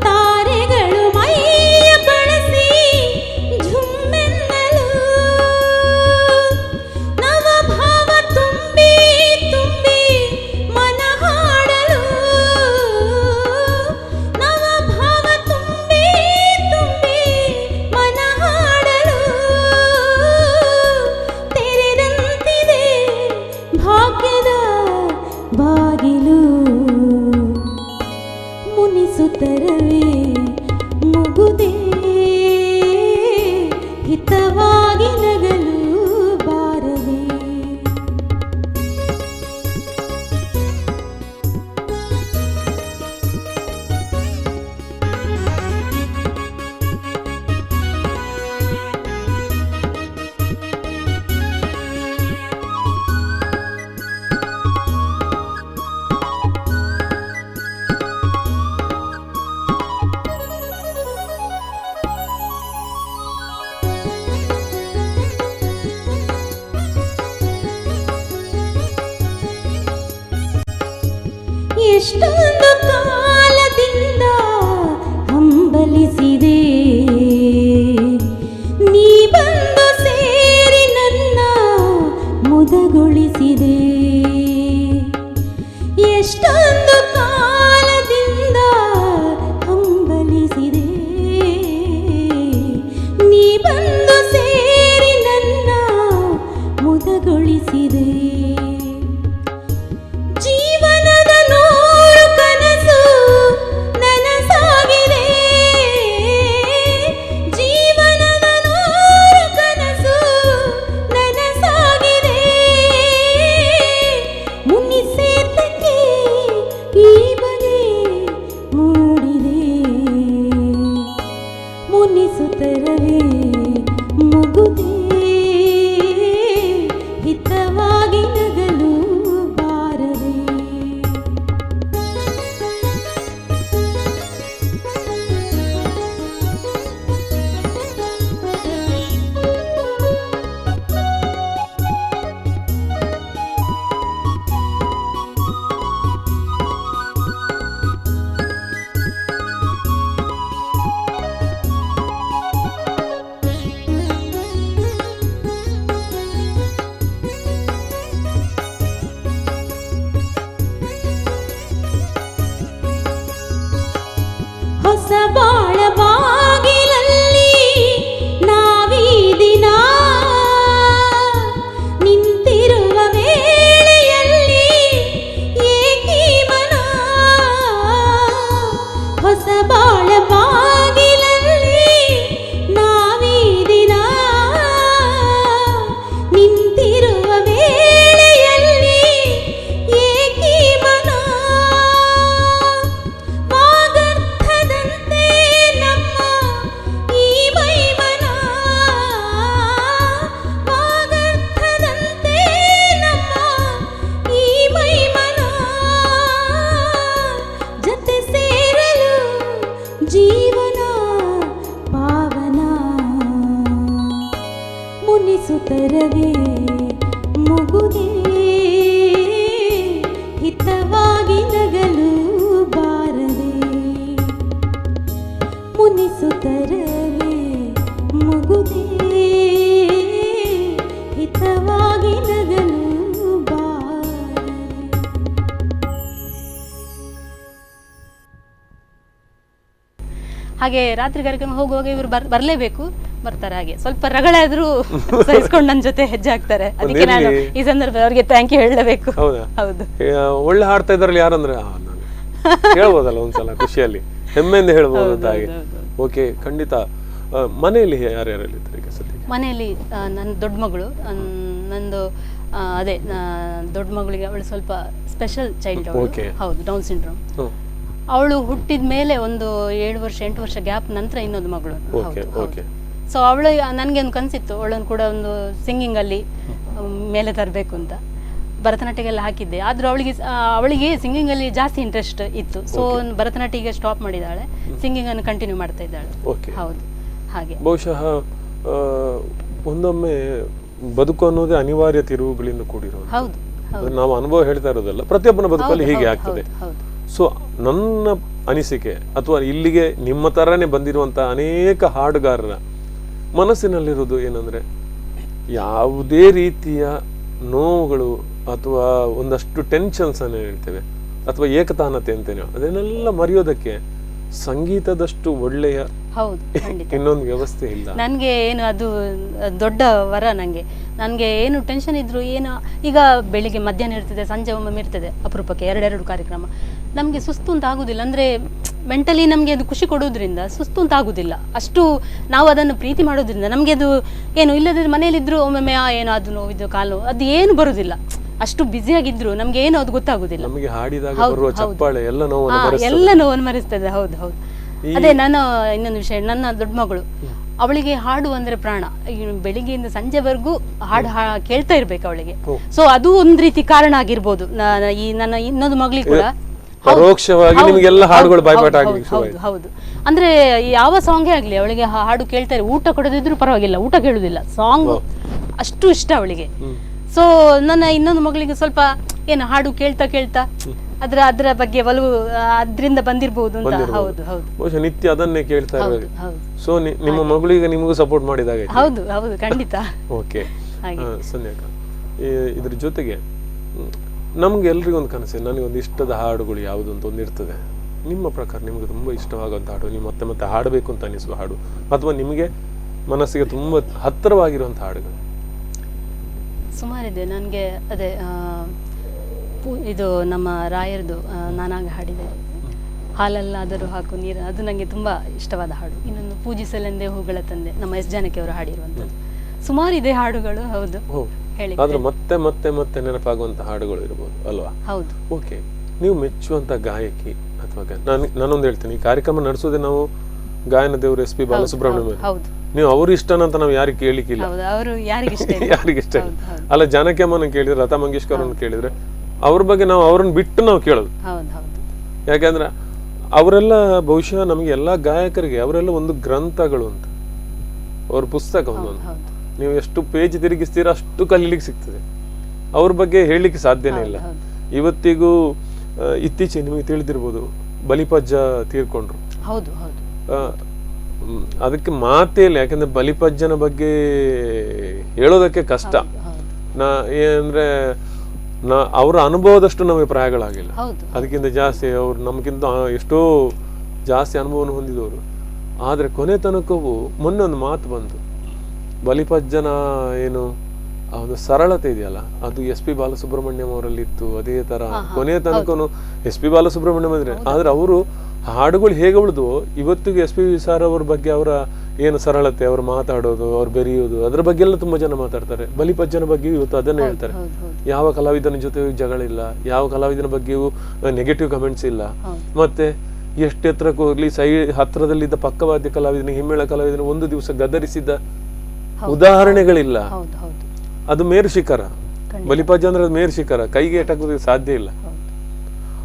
E: ತಾರೆಗಳು ಮೈಯ ಬಳಸಿ ಝುಮ್ಮೆನ್ನಲು, ನವಭಾವ ತುಂಬಿ ತುಂಬಿ ಮನ ಹಾಡಲು, ನವಭಾವ ತುಂಬಿ ತುಂಬಿ ಮನ ಹಾಡಲು, ತೆರೆದಂತಿದೆ ಭಾಗ್ಯದ ಬಾಗಿಲು, ಮುನಿಸುತ್ತರವೇ ಮುಗುದೇ ಹಿತವಾಗಿ ನಗಲು ಬಾರದೆ. ಎಷ್ಟೊಂದು ಕಾಲದಿಂದ ಹಂಬಲಿಸಿದೆ, ನೀ ಬಂದು ಸೇರಿ ನನ್ನ ಮುದಗೊಳಿಸಿದೆ. ಎಷ್ಟೊಂದು ಕಾಲದಿಂದ ಹಂಬಲಿಸಿದೆ, ನೀ ಬಂದು ಸೇರಿ ನನ್ನ ಮುದಗೊಳಿಸಿದೆ. ಜೀವನದ ನೂರು ಕನಸು ನನಸಾಗಿದೆ, ಜೀವನದ ನೂರು ಕನಸು ನನಸಾಗಿದೆ. ಮುನಿಸೇತಕ್ಕೆ ಈ ಬಗೆ ಮೂಡಿದೆ, ಮುನಿಸುತ್ತರವೇ ಮುಗುದೇ ಹಿತವಾಗಿ ನಗಲು ಬಾರದೆ.
D: ಹಾಗೆ ರಾತ್ರಿ ಕಾರ್ಯಕ್ರಮ ಹೋಗುವಾಗ ಇವರು ಬರಲೇಬೇಕು, ಬರ್ತಾರೆ. ಹಾಗೆ ಸ್ವಲ್ಪ ರಗಳಾದ್ರೂ ಸಹಿಸ್ಕೊಂಡು ನನ್ನ ಜೊತೆ ಹೆಜ್ಜೆ ಹಾಕ್ತಾರೆ. ಅದಕ್ಕೆ ನಾನು ಈ ಸಂದರ್ಭದಲ್ಲಿ ಅವ್ರಿಗೆ ಥ್ಯಾಂಕ್ ಯು ಹೇಳಲೇಬೇಕು.
B: ಹೌದಾ?
D: ಹೌದು.
B: ಒಳ್ಳೆ ಹಾಡ್ತಾ ಇದ್ರಲ್ಲಿ ಯಾರಂದ್ರೆ ನಾನು ಹೇಳ್ಬೋದಲ್ಲ ಒಂದ್ಸಲ ಖುಷಿಯಲ್ಲಿ ಹೆಮ್ಮೆಯಿಂದ ಹೇಳ್ಬೋದು ಅಂತ. ಹಾಗೆ ಓಕೆ, ಖಂಡಿತ. ಮನೆಯಲ್ಲಿ ಯಾರ್ಯಾರೆಲ್ಲ ಇದ್ದಾರೆ ಈಗ ಸದ್ಯಕ್ಕೆ?
D: ಮನೆಯಲ್ಲಿ ನನ್ನ ದೊಡ್ಡ ಮಗಳು, ನಂದು ಅದೇ ದೊಡ್ಡ ಮಗಳಿಗೆ ಅವಳು ಸ್ವಲ್ಪ ಸ್ಪೆಷಲ್ ಚೈಲ್ಡ್. ಹೌದು, ಡೌನ್ ಸಿಂಡ್ರೋಮ್. ಅವಳು ಹುಟ್ಟಿದ ಮೇಲೆ ಒಂದು 7 ವರ್ಷ 8 ವರ್ಷ ಗ್ಯಾಪ್ ನಂತರ ಇನ್ನೊಂದು ಮಗಳು. ಸೊ ಅವಳು ನನಗೆ ಒಂದು ಕನಸಿತ್ತು, ಅವಳನ್ನು ಕೂಡ ಒಂದು ಸಿಂಗಿಂಗ್ ಅಲ್ಲಿ ಮೇಲೆ ತರಬೇಕು ಅಂತ. ಭರತನಾಟ್ಯಕ್ಕೆಲ್ಲ ಹಾಕಿದ್ದೆ, ಆದ್ರೂ ಅವಳಿಗೆ ಸಿಂಗಿಂಗ್ ಅಲ್ಲಿ ಜಾಸ್ತಿ ಇಂಟ್ರೆಸ್ಟ್ ಇತ್ತು. ಸೊ ಭರತನಾಟ್ಯ ಸ್ಟಾಪ್ ಮಾಡಿದ್ದಾಳೆ, ಸಿಂಗಿಂಗ್ ಅನ್ನು ಕಂಟಿನ್ಯೂ ಮಾಡ್ತಾ ಇದ್ದಾಳೆ. ಹೌದು, ಹಾಗೆ.
B: ಬಹುಶಃ ಒಂದೊಮ್ಮೆ ಬದುಕು ಅನ್ನೋದೇ ಅನಿವಾರ್ಯ ತಿರುವುಗಳಿಂದ ಕೂಡಿರೋದು.
D: ಹೌದು,
B: ನಾವು ಅನುಭವ ಹೇಳ್ತಾ ಇರೋದಲ್ಲ, ಪ್ರತಿಯೊಬ್ಬನ ಬದುಕಲ್ಲಿ ಹೀಗೆ ಆಗ್ತದೆ. ಸೊ ನನ್ನ ಅನಿಸಿಕೆ ಅಥವಾ ಇಲ್ಲಿಗೆ ನಿಮ್ಮ ತರನೇ ಬಂದಿರುವಂತ ಅನೇಕ ಹಾಡುಗಾರರ ಮನಸ್ಸಿನಲ್ಲಿರೋದು ಏನಂದ್ರೆ, ಯಾವುದೇ ರೀತಿಯ ನೋವುಗಳು ಅಥವಾ ಒಂದಷ್ಟು ಟೆನ್ಷನ್ಸ್ ಅನ್ನು ಹೇಳ್ತೇವೆ ಅಥವಾ ಏಕತಾನತೆ ಅಂತೇನೋ, ಅದನ್ನೆಲ್ಲ ಮರೆಯೋದಕ್ಕೆ ಸಂಗೀತದಷ್ಟು ಒಳ್ಳೆಯ ಇನ್ನೊಂದು ವ್ಯವಸ್ಥೆ ಇಲ್ಲ.
D: ನನಗೆ ಏನು ಅದು ದೊಡ್ಡ ವರ. ನನಗೆ ಏನು ಟೆನ್ಷನ್ ಇದ್ರು ಏನು, ಈಗ ಬೆಳಿಗ್ಗೆ ಮಧ್ಯಾಹ್ನ ಇರ್ತದೆ, ಸಂಜೆ ಒಮ್ಮೆ ಇರ್ತದೆ, ಅಪರೂಪಕ್ಕೆ 2 ಕಾರ್ಯಕ್ರಮ. ನಮಗೆ ಸುಸ್ತು ಅಂತ ಆಗುದಿಲ್ಲ. ಅಂದರೆ ಮೆಂಟಲಿ ನಮಗೆ ಅದು ಖುಷಿ ಕೊಡೋದ್ರಿಂದ ಸುಸ್ತು ಅಂತ ಆಗುದಿಲ್ಲ. ಅಷ್ಟು ನಾವು ಅದನ್ನು ಪ್ರೀತಿ ಮಾಡೋದ್ರಿಂದ ನಮಗೆ ಅದು ಏನು ಇಲ್ಲದ್ರೆ ಮನೆಯಲ್ಲಿದ್ರು ಒಮ್ಮೊಮ್ಮೆ ಏನೋ ಅದು ನೋವಿದ್ದು ಕಾಲು ಅದು ಏನು ಬರುದಿಲ್ಲ. ಅಷ್ಟು ಬ್ಯುಸಿಯಾಗಿದ್ರು ನಮ್ಗೆ ಏನು ಅದು ಗೊತ್ತಾಗುದಿಲ್ಲ.
B: ನಮಗೆ ಹಾಡಿದಾಗ ಬರುವ ಚಪ್ಪಾಳೆ ಎಲ್ಲ
D: ನೋವನ್ನು ಮರೆಸ್ತದೆ. ಹೌದು ಹೌದು. ಅದೇ ನಾನು ಇನ್ನೊಂದು ವಿಷಯ, ನನ್ನ ದೊಡ್ಡ ಮಗಳು, ಅವಳಿಗೆ ಹಾಡು ಅಂದ್ರೆ ಪ್ರಾಣ. ಬೆಳಿಗ್ಗೆಯಿಂದ ಸಂಜೆವರೆಗೂ ಹಾಡು ಕೇಳ್ತಾ ಇರ್ಬೇಕು ಅವಳಿಗೆ. ಸೊ ಅದು ಒಂದ್ ರೀತಿ ಕಾರಣ ಆಗಿರ್ಬೋದು. ಈ ನನ್ನ ಇನ್ನೊಂದು ಮಗಳಿಗೆ ಕೂಡ
B: ಪರೋಕ್ಷವಾಗಿ ನಿಮಗೆಲ್ಲ ಹಾಡುಗಳು ಬಾಯ್ಪಾಠ ಆಗ್ಲಿಕ್ಕೆ ಶುರು ಆಯ್ತು.
D: ಹೌದು, ಅಂದ್ರೆ ಯಾವ ಸಾಂಗೇ ಆಗ್ಲಿ ಅವಳಿಗೆ ಹಾಡು ಕೇಳ್ತಾ ಇರು. ಊಟ ಕೊಡದಿದ್ರು ಪರವಾಗಿಲ್ಲ, ಊಟ ಕೇಳುದಿಲ್ಲ, ಸಾಂಗ್ ಅಷ್ಟು ಇಷ್ಟ ಅವಳಿಗೆ. ಸೊ ನನ್ನ ಇನ್ನೊಂದು ಮಗಳಿಗೆ ಸ್ವಲ್ಪ ಏನು ಹಾಡು ಕೇಳ್ತಾ ಕೇಳ್ತಾ ಅದರ ಬಗ್ಗೆ ಒಲವು ಅದ್ರಿಂದ ಬಂದಿರಬಹುದು ಅಂತ. ಹೌದು ಹೌದು,
B: ಬಹುಶಃ ನಿತ್ಯ ಅದನ್ನೇ ಕೇಳ್ತಾ ಇರೋದು. ಸೊ ನಿಮ್ಮ ಮಗಳಿಗೆ ನಿಮಗೂ ಸಪೋರ್ಟ್ ಮಾಡಿದಾಗ.
D: ಹೌದು ಹೌದು, ಖಂಡಿತ.
B: ಓಕೆ ಸಂಧ್ಯಾಕ, ಇದ್ರ ಜೊತೆಗೆ ನಮ್ಗೆ ಎಲ್ರಿಗೂ ಒಂದು ಕನಸು, ನನಗೊಂದು ಇಷ್ಟದ ಹಾಡುಗಳು ಯಾವುದು ಅಂತ ಒಂದು ಇರ್ತದೆ. ನಿಮ್ಮ ಪ್ರಕಾರ ನಿಮಗೆ ತುಂಬಾ ಇಷ್ಟವಾಗುವಂಥ ಹಾಡು, ನೀವು ಮತ್ತೆ ಮತ್ತೆ ಹಾಡಬೇಕು ಅಂತ ಅನಿಸುವ ಹಾಡು, ಅಥವಾ ನಿಮಗೆ ಮನಸ್ಸಿಗೆ ತುಂಬಾ ಹತ್ತಿರವಾಗಿರುವಂಥ ಹಾಡುಗಳು?
D: ಸುಮಾರಿದೆ ನನಗೆ. ಅದೇ ಇದು ನಮ್ಮ ರಾಯರದು ನಾನಾಗ ಹಾಡಿದೆ, ಹಾಲಲ್ಲಾದರೂ ಹಾಕು ನೀರು, ಅದು ನನಗೆ ತುಂಬ ಇಷ್ಟವಾದ ಹಾಡು. ಇನ್ನೊಂದು ಪೂಜಿಸಲೆಂದೇ ಹೂಗಳ ತಂದೆ, ನಮ್ಮ ಎಸ್ ಜಾನಕಿ ಅವರು ಹಾಡಿರುವಂಥದ್ದು. ಸುಮಾರಿದೆ ಹಾಡುಗಳು. ಹೌದು, ಹೇಳಿ.
B: ಆದ್ರೆ ಮತ್ತೆ ಮತ್ತೆ ಮತ್ತೆ ನೆನಪಾಗುವಂತ ಹಾಡುಗಳು ಇರಬಹುದು ಅಲ್ವಾ?
D: ಹೌದು.
B: ಓಕೆ, ನೀವು ಮೆಚ್ಚುವಂತ ಗಾಯಕಿ ಅಥವಾ ನಾನೊಂದು ಹೇಳ್ತೀನಿ, ಈ ಕಾರ್ಯಕ್ರಮ ನಡೆಸೋದೇ ನಾವು ಗಾಯನ ದೇವರು ಎಸ್ ಪಿ ಬಾಲಸುಬ್ರಹ್ಮಣ್ಯಂ.
D: ಹೌದು.
B: ನೀವು ಅವ್ರ ಇಷ್ಟನಂತ ನಾವು ಯಾರಿಗೆ ಕೇಳಿಕ್ಕಿಲ್ಲ, ಯಾರಿಗಿಷ್ಟ ಅಲ್ಲ. ಜಾನಕಿ ಅಮ್ಮನ ಕೇಳಿದ್ರೆ, ಲತಾ ಮಂಗೇಶ್ಕರ್ ಅವ್ರನ್ನ ಕೇಳಿದ್ರೆ ಅವ್ರ ಬಗ್ಗೆ ನಾವು ಅವ್ರನ್ನ ಬಿಟ್ಟು ನಾವು ಕೇಳೋದು. ಯಾಕಂದ್ರೆ ಅವರೆಲ್ಲ ಬಹುಶಃ ನಮಗೆ ಎಲ್ಲಾ ಗಾಯಕರಿಗೆ ಅವರೆಲ್ಲ ಒಂದು ಗ್ರಂಥಗಳು ಅಂತ, ಅವ್ರ ಪುಸ್ತಕ ಒಂದೊಂದು. ನೀವು ಎಷ್ಟು ಪೇಜ್ ತಿರುಗಿಸ್ತೀರ ಅಷ್ಟು ಕಲೀಲಿಕ್ಕೆ ಸಿಗ್ತದೆ. ಅವ್ರ ಬಗ್ಗೆ ಹೇಳಲಿಕ್ಕೆ ಸಾಧ್ಯನೇ ಇಲ್ಲ. ಇವತ್ತಿಗೂ ಇತ್ತೀಚೆಗೆ ನಿಮಗೆ ತಿಳಿದಿರ್ಬೋದು, ಬಲಿಪಜ್ಜ ತೀರ್ಕೊಂಡ್ರು. ಅದಕ್ಕೆ ಮಾತೇ ಇಲ್ಲ, ಯಾಕಂದ್ರೆ ಬಲಿಪಜ್ಜನ ಬಗ್ಗೆ ಹೇಳೋದಕ್ಕೆ ಕಷ್ಟ. ಏನಂದ್ರೆ ಅವರ ಅನುಭವದಷ್ಟು ನಮಗೆ ಪ್ರಾಯಗಳಾಗಿಲ್ಲ. ಅದಕ್ಕಿಂತ ಜಾಸ್ತಿ ಅವ್ರು ನಮಗಿಂತ ಎಷ್ಟೋ ಜಾಸ್ತಿ ಅನುಭವವನ್ನು ಹೊಂದಿದವರು. ಆದ್ರೆ ಕೊನೆ ತನಕವೂ ಮೊನ್ನೊಂದು ಮಾತು ಬಂತು, ಬಲಿಪಜ್ಜನ ಏನು ಆ ಒಂದು ಸರಳತೆ ಇದೆಯಲ್ಲ, ಅದು ಎಸ್ ಪಿ ಬಾಲಸುಬ್ರಹ್ಮಣ್ಯಂ ಅವರಲ್ಲಿ ಇತ್ತು. ಅದೇ ತರ ಕೊನೆಯ ತನಕನು ಎಸ್ ಪಿ ಬಾಲಸುಬ್ರಹ್ಮಣ್ಯಂ ಅಂದ್ರೆ, ಆದ್ರೆ ಅವರು ಹಾಡುಗಳು ಹೇಗೆ ಉಳಿದು ಇವತ್ತಿಗೂ ಎಸ್ ಪಿ ಸರ್ ಅವ್ರ ಬಗ್ಗೆ ಅವರ ಏನು ಸರಳತೆ, ಅವ್ರು ಮಾತಾಡೋದು, ಅವ್ರು ಬೆರೆಯೋದು, ಅದ್ರ ಬಗ್ಗೆ ಎಲ್ಲ ತುಂಬಾ ಜನ ಮಾತಾಡ್ತಾರೆ. ಬಲಿಪಜ್ಜನ ಬಗ್ಗೆ ಇವತ್ತು ಅದನ್ನೇ ಹೇಳ್ತಾರೆ. ಯಾವ ಕಲಾವಿದನ ಜೊತೆ ಜಗಳ ಇಲ್ಲ, ಯಾವ ಕಲಾವಿದನ ಬಗ್ಗೆಯೂ ನೆಗೆಟಿವ್ ಕಮೆಂಟ್ಸ್ ಇಲ್ಲ. ಮತ್ತೆ ಎಷ್ಟು ಎತ್ತರಕ್ಕೆ ಹೋಗ್ಲಿ, ಹತ್ರದಲ್ಲಿದ್ದ ಪಕ್ಕವಾದ್ಯ ಕಲಾವಿದನ, ಹಿಮ್ಮೇಳ ಕಲಾವಿದನ ಒಂದು ದಿವಸ ಗದರಿಸಿದ ಉದಾಹರಣೆಗಳಿಲ್ಲ. ಅದು ಮೇರು ಶಿಖರ. ಬಲಿಪಜ್ಜ ಅಂದ್ರೆ ಅದು ಮೇರು ಶಿಖರ, ಕೈಗೆ ಎಟಕೋದಕ್ಕೆ ಸಾಧ್ಯ ಇಲ್ಲ.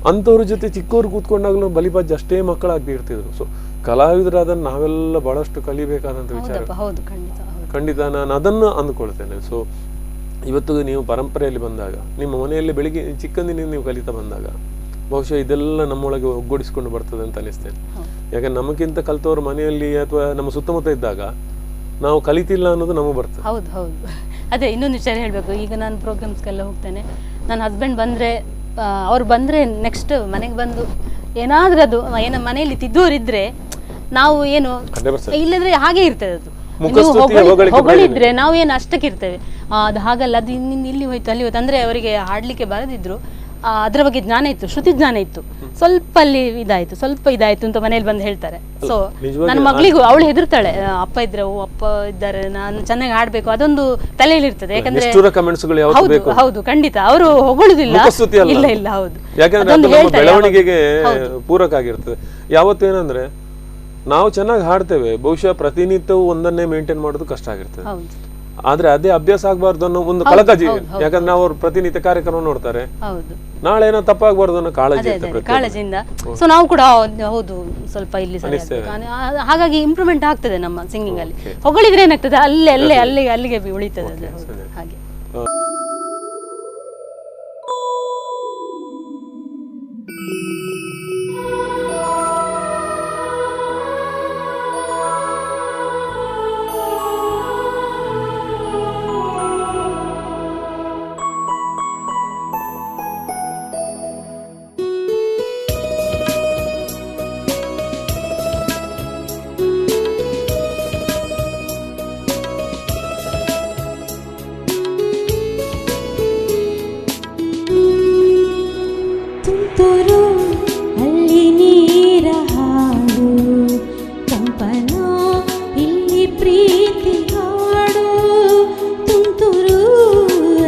B: ಅಂಥವ್ರ ಜೊತೆ ಚಿಕ್ಕವ್ರು ಕೂತ್ಕೊಂಡಾಗ್ಲೂ ಬಲಿಪಜ್ಜ ಅಷ್ಟೇ ಮಕ್ಕಳಾಗ್ತಿ ಇರ್ತಿದ್ರು. ಸೊ ಕಲಾವಿದರಾದ ನಾವೆಲ್ಲ ಬಹಳಷ್ಟು ಕಲಿಬೇಕಾದಂತ ವಿಚಾರ. ಖಂಡಿತ ನಾನು ಅದನ್ನು ಅಂದ್ಕೊಳ್ತೇನೆ. ಸೊ ಇವತ್ತು ನೀವು ಪರಂಪರೆಯಲ್ಲಿ ಬಂದಾಗ, ನಿಮ್ಮ ಮನೆಯಲ್ಲಿ ಬೆಳಿಗ್ಗೆ ಚಿಕ್ಕಂದಿನಿಂದ ನೀವು ಕಲಿತಾ ಬಂದಾಗ, ಬಹುಶಃ ಇದೆಲ್ಲ ನಮ್ಮೊಳಗೆ ಒಗ್ಗೂಡಿಸಿಕೊಂಡು ಬರ್ತದೆ ಅಂತ ಅನಿಸ್ತೇನೆ. ಯಾಕಂದ್ರೆ ನಮಗಿಂತ ಕಲ್ತವ್ರ ಮನೆಯಲ್ಲಿ ಅಥವಾ ನಮ್ಮ ಸುತ್ತಮುತ್ತ ಇದ್ದಾಗ ನಾವು ಕಲಿತಿಲ್ಲ ಅನ್ನೋದು ನಮಗೆ ಬರ್ತದೆ.
D: ಹೌದು ಹೌದು. ಅದೇ ಇನ್ನೊಂದು ವಿಚಾರ ಹೇಳಬೇಕು. ಈಗ ನಾನು ಪ್ರೋಗ್ರಾಮ್ಸ್ಗೆಲ್ಲ ಹೋಗ್ತೇನೆ, ನನ್ನ ಹಸ್ಬೆಂಡ್ ಬಂದರೆ, ಅವ್ರು ಬಂದರೆ ನೆಕ್ಸ್ಟ್ ಮನೆಗೆ ಬಂದು ಏನಾದರೂ ಅದು ಏನೋ ಮನೆಯಲ್ಲಿ ತಿದ್ದೋರಿದ್ರೆ ನಾವು ಏನು
B: 100%.
D: ಇಲ್ಲಂದ್ರೆ ಹಾಗೆ ಇರ್ತದೆ ಅದು.
B: ಮುಖಸ್ತುತಿಯ ಹೊಗಳಿಕೆ
D: ಹೊಗಳಿದ್ರೆ ನಾವು ಏನು ಅಷ್ಟಕ್ಕೆ ಇರ್ತೇವೆ, ಅದು ಹಾಗಲ್ಲ, ಅದು ಇಲ್ಲಿ ಹೋಯ್ತು ಅಲ್ಲಿ ಹೋಯ್ತು ಅಂದ್ರೆ ಅವರಿಗೆ ಹಾಡ್ಲಿಕ್ಕೆ ಬರದಿದ್ರು ಅದರ ಬಗ್ಗೆ ಜ್ಞಾನ ಇತ್ತು, ಶ್ರುತಿ ಜ್ಞಾನ ಇತ್ತು, ಸ್ವಲ್ಪ ಅಲ್ಲಿ ಸ್ವಲ್ಪ ಇದಾಯ್ತು ಅಂತ ಮನೇಲಿ ಬಂದು ಹೇಳ್ತಾರೆ. ಸೊ ನನ್ನ ಮಗಳಿಗೂ ಅವಳು ಹೆದರ್ತಾಳೆ, ಅಪ್ಪ ಇದ್ರೆ ಅಪ್ಪ ಇದ್ದಾರೆ ನಾನು ಚೆನ್ನಾಗಿ ಹಾಡ್ಬೇಕು ಅದೊಂದು ತಲೆಯಲ್ಲಿ ಇರ್ತದೆ. ಯಾಕಂದ್ರೆ ಹೌದು ಹೌದು ಖಂಡಿತ ಅವರು ಹೊಗಳುದಿಲ್ಲ, ಇಲ್ಲ ಇಲ್ಲ ಹೌದು,
B: ಯಾಕಂದ್ರೆ ಅದು ನಮ್ಮ ಬೆಳವಣಿಗೆಗೆ ಪೂರಕ ಆಗಿರ್ತದೆ. ಯಾವತ್ತೇನಂದ್ರೆ ನಾವು ಚೆನ್ನಾಗಿ ಹಾಡ್ತೇವೆ, ಬಹುಶಃ ಪ್ರತಿನಿತ್ಯವೂ ಒಂದನ್ನೇ ಮೇಂಟೈನ್ ಮಾಡೋದು ಕಷ್ಟ ಆಗಿರ್ತದೆ. ಆದ್ರೆ ಅದೇ ಅಭ್ಯಾಸ ಆಗ್ಬಾರ್ದು ಅನ್ನೋ ಒಂದು ಕಳಕಳಿ, ಯಾಕಂದ್ರೆ ನಾವು ಅವ್ರು ಪ್ರತಿನಿತ್ಯ ಕಾರ್ಯಕ್ರಮ ನೋಡ್ತಾರೆ, ನಾಳೆ ಏನೋ ತಪ್ಪಾಗ್ಬಾರ್ದು ಅನ್ನೋ
D: ಕಾಳಜಿಯಿಂದ. ಸೊ ನಾವು ಕೂಡ ಹೌದು ಸ್ವಲ್ಪ ಇಲ್ಲಿ ಹಾಗಾಗಿ ಇಂಪ್ರೂವ್ಮೆಂಟ್ ಆಗ್ತದೆ ನಮ್ಮ ಸಿಂಗಿಂಗ್ ಅಲ್ಲಿ. ಹೊಗಳಿದ್ರೆ ಏನಾಗ್ತದೆ ಅಲ್ಲಿಗೆ ಉಳಿತದೆ ಅದು ಹಾಗೆ.
E: ತುಂತುರು ಅಲ್ಲಿ ನೀರ ಹಾಡು, ಕಂಪನ ಇಲ್ಲಿ ಪ್ರೀತಿ ಹಾಡು. ತುಂತುರು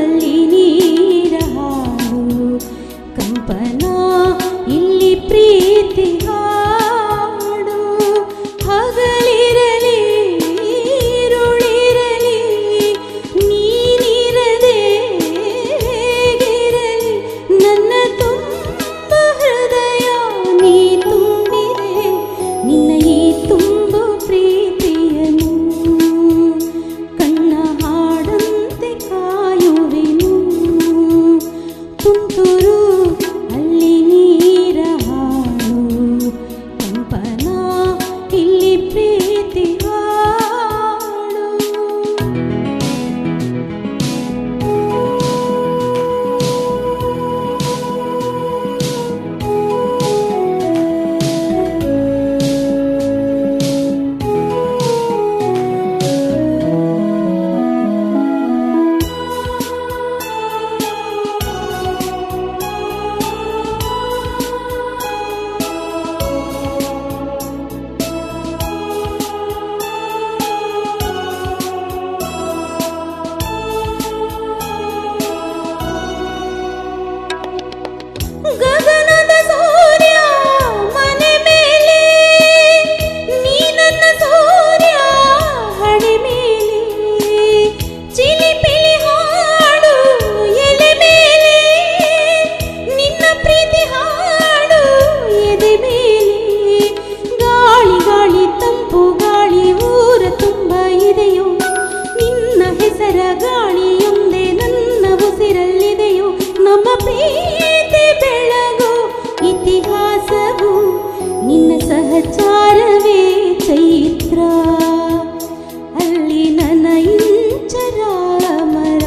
E: ಅಲ್ಲಿ ನೀರ ಹಾಡು, ಕಂಪನ ಇಲ್ಲಿ ಪ್ರೀತಿ ಹಾಡು. ಹಗಲಿರಲಿ ಇರುಳಿರಲಿ ನೀನಿರದೆ ಹೇಗಿರಲಿ, ನನ್ನ ತುಂಬ ಹೃದಯ ನೀ ತುಂಬಿದೆ, ನಿನ್ನ ಈ ತುಂಬು ಪ್ರೀತಿಯನು ಕಣ್ಣ ಹಾಡಂತೆ ಕಾಯುವೆನು. ತುಂತುರು ಅಲ್ಲಿ ನೀರ ಹಾಡು, ಕಂಪನ ಇಲ್ಲಿ ಪ್ರೀತಿ ಹಾಡು. ಗಗನದ ಸೂರ್ಯ ಮನೆ ಮೇಲೆ, ನೀ ನನ್ನ ಸೂರ್ಯ ಹಣೆ ಮೇಲೆ. ಚಿಲಿಪಿಲಿ ಹಾಡು ಎಲೆ ಮೇಲೆ, ನಿನ್ನ ಪ್ರೀತಿ ಹಾಡು ಎದೆ ಮೇಲೆ. ಗಾಳಿ ಗಾಳಿ ತಂಪು ಗಾಳಿ ಊರ ತುಂಬ ಇದೆಯೋ, ನಿನ್ನ ಹೆಸರ ಗಾಳಿಯೊಂದೇ ನನ್ನ ಉಸಿರಲ್ಲಿದೆಯೋ. ನಮ್ಮ ಪ್ರೀತಿ ಬೆಳಗು ಇತಿಹಾಸವು, ನಿನ್ನ ಸಹಚಾರವೇ ಚೈತ್ರ. ಅಲ್ಲಿ ನನ್ನ ಇಂಚರ ಮರ.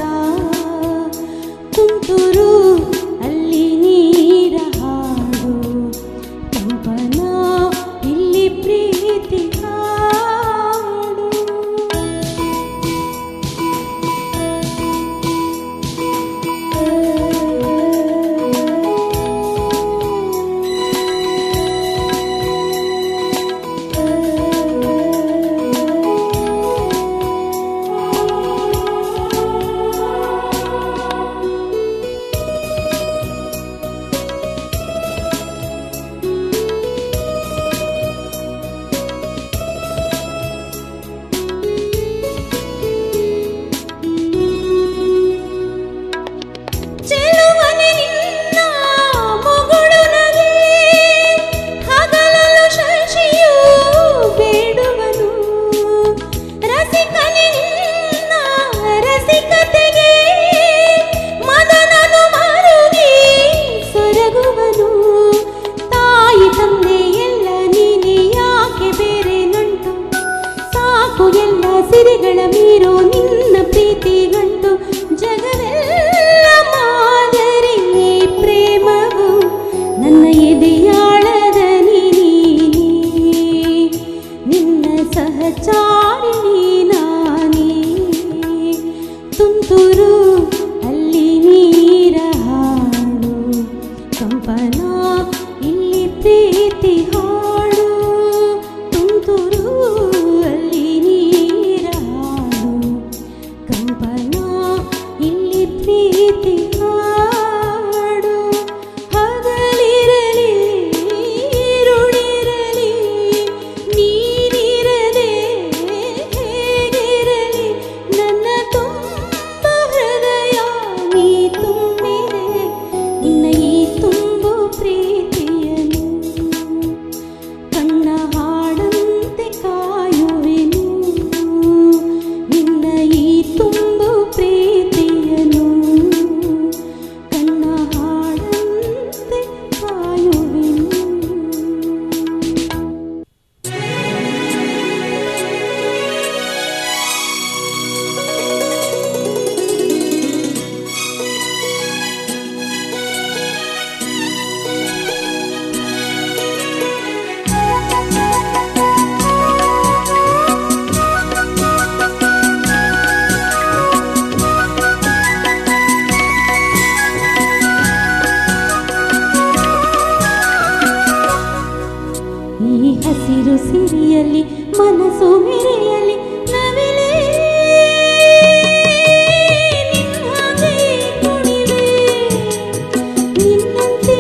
E: ತುಂತುರು ಅಲ್ಲಿ ನೀರ ಹಾಡು, ಕಂಪನ ಇಲ್ಲಿ ಪ್ರೀತಿ ಹಾಡು. ಚೆಲುವನೆ ನಿನ್ನ ಮುಗುಳು ನಗೆ, ಹಗಲಲು ಶಶಿಯು ಬೇಡುವನು. ರಸಿಕನೆ ನಿನ್ನ ರಸಿಕತೆಗೆ, ಮದನನು ಮರುಗಿ ಸೊರಗುವನು. ತಾಯಿ ತಂದೆ ಎಲ್ಲ ನೀನೆ, ಯಾಕೆ ಬೇರೆ ನಂಟು? ಸಾಕು ಎಲ್ಲ ಸಿರಿಗಳ ಮೀರೋ ನಿನ್ನ ಪ್ರೀತಿ ಗಂಟು. ಜಗವೆಲ್ಲ ಮಾದರಿ ಪ್ರೇಮವು, ನನ್ನ ಎದೆಯಾಳದ ನೀನೇ. ಸಹಚಾರಿಣಿ ನಾನೇ. ತುಂತುರು ಅಲ್ಲಿ ನೀರ ಹಾಡು, ಕಂಪನ ಇಲ್ಲಿ ಪ್ರೀತಿ ಹಾಡು. ತುಂತುರು ಅಲ್ಲಿ ನೀರ ಹಾಡು, ಕಂಪನ ಇಲ್ಲಿ ಪ್ರೀತಿ ಹಾಡು. ಹಗಲಿರಲಿ ಇರುಳಿರಲಿ ನೀನಿರದೆ ಹೇಗಿರಲಿ, ನನ್ನ ತುಂಬ ಹೃದಯ ನೀ ತುಂಬಿದೆ. ನಿನ್ನ ಈ ತುಂಬು ಪ್ರೀತಿಯನು ಕಣ್ಣ ಹಾಡಂತೆ ಕಾಯುವೆನು. ನಿನ್ನ ಈ ತುಂಬು ಪ್ರೀತಿಯನು ಕಣ್ಣ ಹಾಡಂತೆ ಕಾಯುವೆನು. ಈ ಹಸಿರು ಸಿರಿಯಲಿ ಮನಸ್ಸು ಮೆರೆಯಲಿ ನವಿಲೇ ನಿನ್ನಾಗೆ ಕುಣಿವೆ. ನಿನ್ನಂತೆ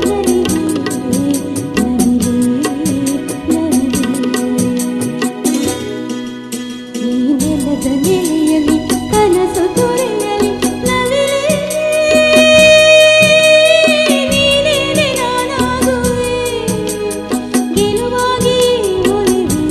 E: ನಲಿವೆ ನಲಿವೆ ನಲಿವೆ. ಈ ನೆಲದ ನೆಲೆಯಲಿ ಕನಸು ತೊರೆಯಲಿ ನವಿಲೇ ನೀನೇನೆ ನಾನಾಗುವೆ. ಗೆಲುವಾಗಿ ಒಲಿವೆ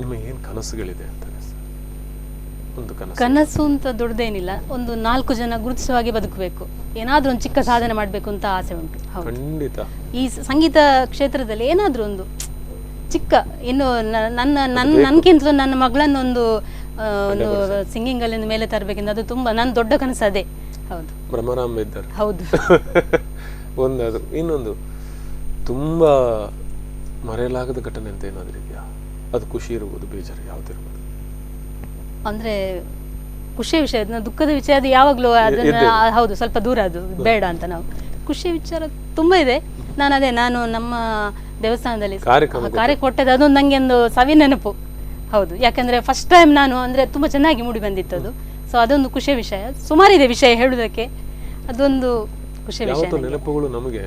B: ನಿಮಗೆ ಏನು ಕನಸುಗಳಿದೆ ಅಂತ ಒಂದು
D: ಕನಸು ಅಂತ ದೊಡ್ಡದೇನಿಲ್ಲ, ಒಂದು 4 ಜನ ಗುರುತಿಸುವಾಗೆ ಬದುಕಬೇಕು, ಏನಾದ್ರೂ ಒಂದು ಚಿಕ್ಕ ಸಾಧನೆ ಮಾಡಬೇಕು ಅಂತ ಆಸೆ ಉಂಟು.
B: ಖಂಡಿತ
D: ಈ ಸಂಗೀತ ಕ್ಷೇತ್ರದಲ್ಲಿ ಏನಾದ್ರೂ ಒಂದು ಚಿಕ್ಕ, ಇನ್ನು ನನ್ಗಿಂತಲೂ ನನ್ನ ಮಗಳನ್ನೊಂದು ಒಂದು ಸಿಂಗಿಂಗ್ ಅಲ್ಲಿ ಮೇಲೆ ತರಬೇಕೆಂದು ಅದು ತುಂಬಾ ನನ್ನ ದೊಡ್ಡ ಕನಸು ಅದೇ. ಹೌದು,
B: ಬ್ರಹ್ಮರಾಮ್ ಇದ್ದಾರೆ. ಹೌದು. ಅದು ಇನ್ನೊಂದು ತುಂಬಾ ಮರೆಯಲಾಗದ ಘಟನೆ ಅಂತ ಏನಾದ್ರೂ ಇದೆಯಾ? ಅದು ಖುಷಿ ಇರ್ಬೋದು, ಬೇಜಾರು ಯಾವುದಿರ್ಬೋದು?
D: ಅಂದ್ರೆ ಖುಷಿಯ ವಿಷಯ, ದುಃಖದ ವಿಷಯ ಅದು ಯಾವಾಗ್ಲೂ ಅದನ್ನ ಹೌದು ಸ್ವಲ್ಪ ದೂರ, ಅದು ಬೇಡ ಅಂತ. ನಾವು ಖುಷಿಯ ವಿಚಾರ ತುಂಬಾ ಇದೆ. ನಾನು ನಮ್ಮ ದೇವಸ್ಥಾನದಲ್ಲಿ ಕಾರ್ಯ ಕೊಟ್ಟದ್ದು, ಅದೊಂದು ನಂಗೆ ಒಂದು ಸವಿ ನೆನಪು. ಹೌದು, ಯಾಕಂದ್ರೆ ಫಸ್ಟ್ ಟೈಮ್ ನಾನು ಅಂದ್ರೆ ತುಂಬಾ ಚೆನ್ನಾಗಿ ಮೂಡಿ ಬಂದಿತ್ತು ಅದು. ಸೊ ಅದೊಂದು ಖುಷಿಯ ವಿಷಯ. ಸುಮಾರಿದೆ ವಿಷಯ ಹೇಳುವುದಕ್ಕೆ, ಅದೊಂದು ಖುಷಿಯ ವಿಷಯ.
B: ನೆನಪುಗಳು ನಮಗೆ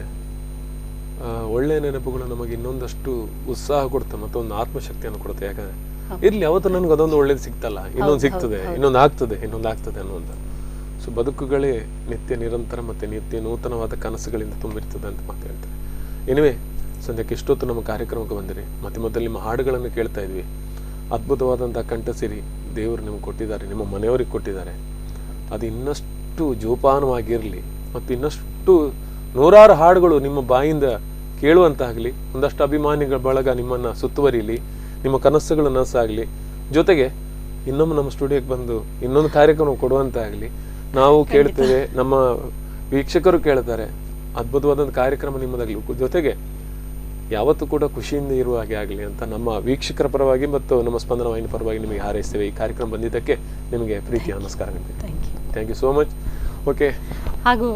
B: ಒಳ್ಳೆಯ ನೆನಪುಗಳು ನಮಗೆ ಇನ್ನೊಂದಷ್ಟು ಉತ್ಸಾಹ ಕೊಡುತ್ತೆ, ಮತ್ತೊಂದು ಆತ್ಮಶಕ್ತಿಯನ್ನು ಕೊಡುತ್ತೆ. ಯಾಕಂದ್ರೆ ಇರ್ಲಿ, ಅವತ್ತು ನನಗೆ ಅದೊಂದು ಒಳ್ಳೇದು ಸಿಗ್ತಲ್ಲ, ಇನ್ನೊಂದು ಸಿಗ್ತದೆ, ಇನ್ನೊಂದು ಆಗ್ತದೆ ಅನ್ನುವಂಥ. ಸೊ ಬದುಕುಗಳೇ ನಿತ್ಯ ನಿರಂತರ ಮತ್ತೆ ನಿತ್ಯ ನೂತನವಾದ ಕನಸುಗಳಿಂದ ತುಂಬಿರ್ತದೆ ಅಂತ ಮಾತು ಹೇಳ್ತಾರೆ. ಎನಿವೆ, ಸದ್ಯಕ್ಕೆ ಇಷ್ಟೊತ್ತು ನಮ್ಮ ಕಾರ್ಯಕ್ರಮಕ್ಕೆ ಬಂದಿರಿ. ಮತ್ತೆ ಮೊದಲು ನಿಮ್ಮ ಹಾಡುಗಳನ್ನು ಕೇಳ್ತಾ ಇದ್ವಿ. ಅದ್ಭುತವಾದಂಥ ಕಂಠಸಿರಿ ದೇವರು ನಿಮ್ಗೆ ಕೊಟ್ಟಿದ್ದಾರೆ, ನಿಮ್ಮ ಮನೆಯವರಿಗೆ ಕೊಟ್ಟಿದ್ದಾರೆ. ಅದು ಇನ್ನಷ್ಟು ಜೋಪಾನವಾಗಿರಲಿ ಮತ್ತು ಇನ್ನಷ್ಟು ನೂರಾರು ಹಾಡುಗಳು ನಿಮ್ಮ ಬಾಯಿಂದ ಕೇಳುವಂತಾಗಲಿ. ಒಂದಷ್ಟು ಅಭಿಮಾನಿಗಳ ಬಳಗ ನಿಮ್ಮನ್ನು ಸುತ್ತುವರಿಲಿ, ನಿಮ್ಮ ಕನಸುಗಳು ನನಸಾಗಲಿ. ಜೊತೆಗೆ ಇನ್ನೊಮ್ಮೆ ನಮ್ಮ ಸ್ಟುಡಿಯೋಕ್ಕೆ ಬಂದು ಇನ್ನೊಂದು ಕಾರ್ಯಕ್ರಮ ಕೊಡುವಂತಾಗಲಿ. ನಾವು ಕೇಳ್ತೇವೆ, ನಮ್ಮ ವೀಕ್ಷಕರು ಕೇಳ್ತಾರೆ, ಅದ್ಭುತವಾದಂಥ ಕಾರ್ಯಕ್ರಮ ನಿಮ್ಮದಾಗಲಿ. ಜೊತೆಗೆ ಯಾವತ್ತೂ ಕೂಡ ಖುಷಿಯಿಂದ ಇರುವ ಹಾಗೆ ಆಗಲಿ ಅಂತ ನಮ್ಮ ವೀಕ್ಷಕರ ಪರವಾಗಿ ಮತ್ತು ನಮ್ಮ ಸ್ಪಂದನ ವಾಹಿನಿ ಪರವಾಗಿ ನಿಮಗೆ ಹಾರೈಸ್ತೇವೆ. ಈ ಕಾರ್ಯಕ್ರಮ ಬಂದಿದ್ದಕ್ಕೆ ನಿಮಗೆ ಪ್ರೀತಿಯ ನಮಸ್ಕಾರಗಳು. Thank you so much. Okay,
D: ಹಾಗೂ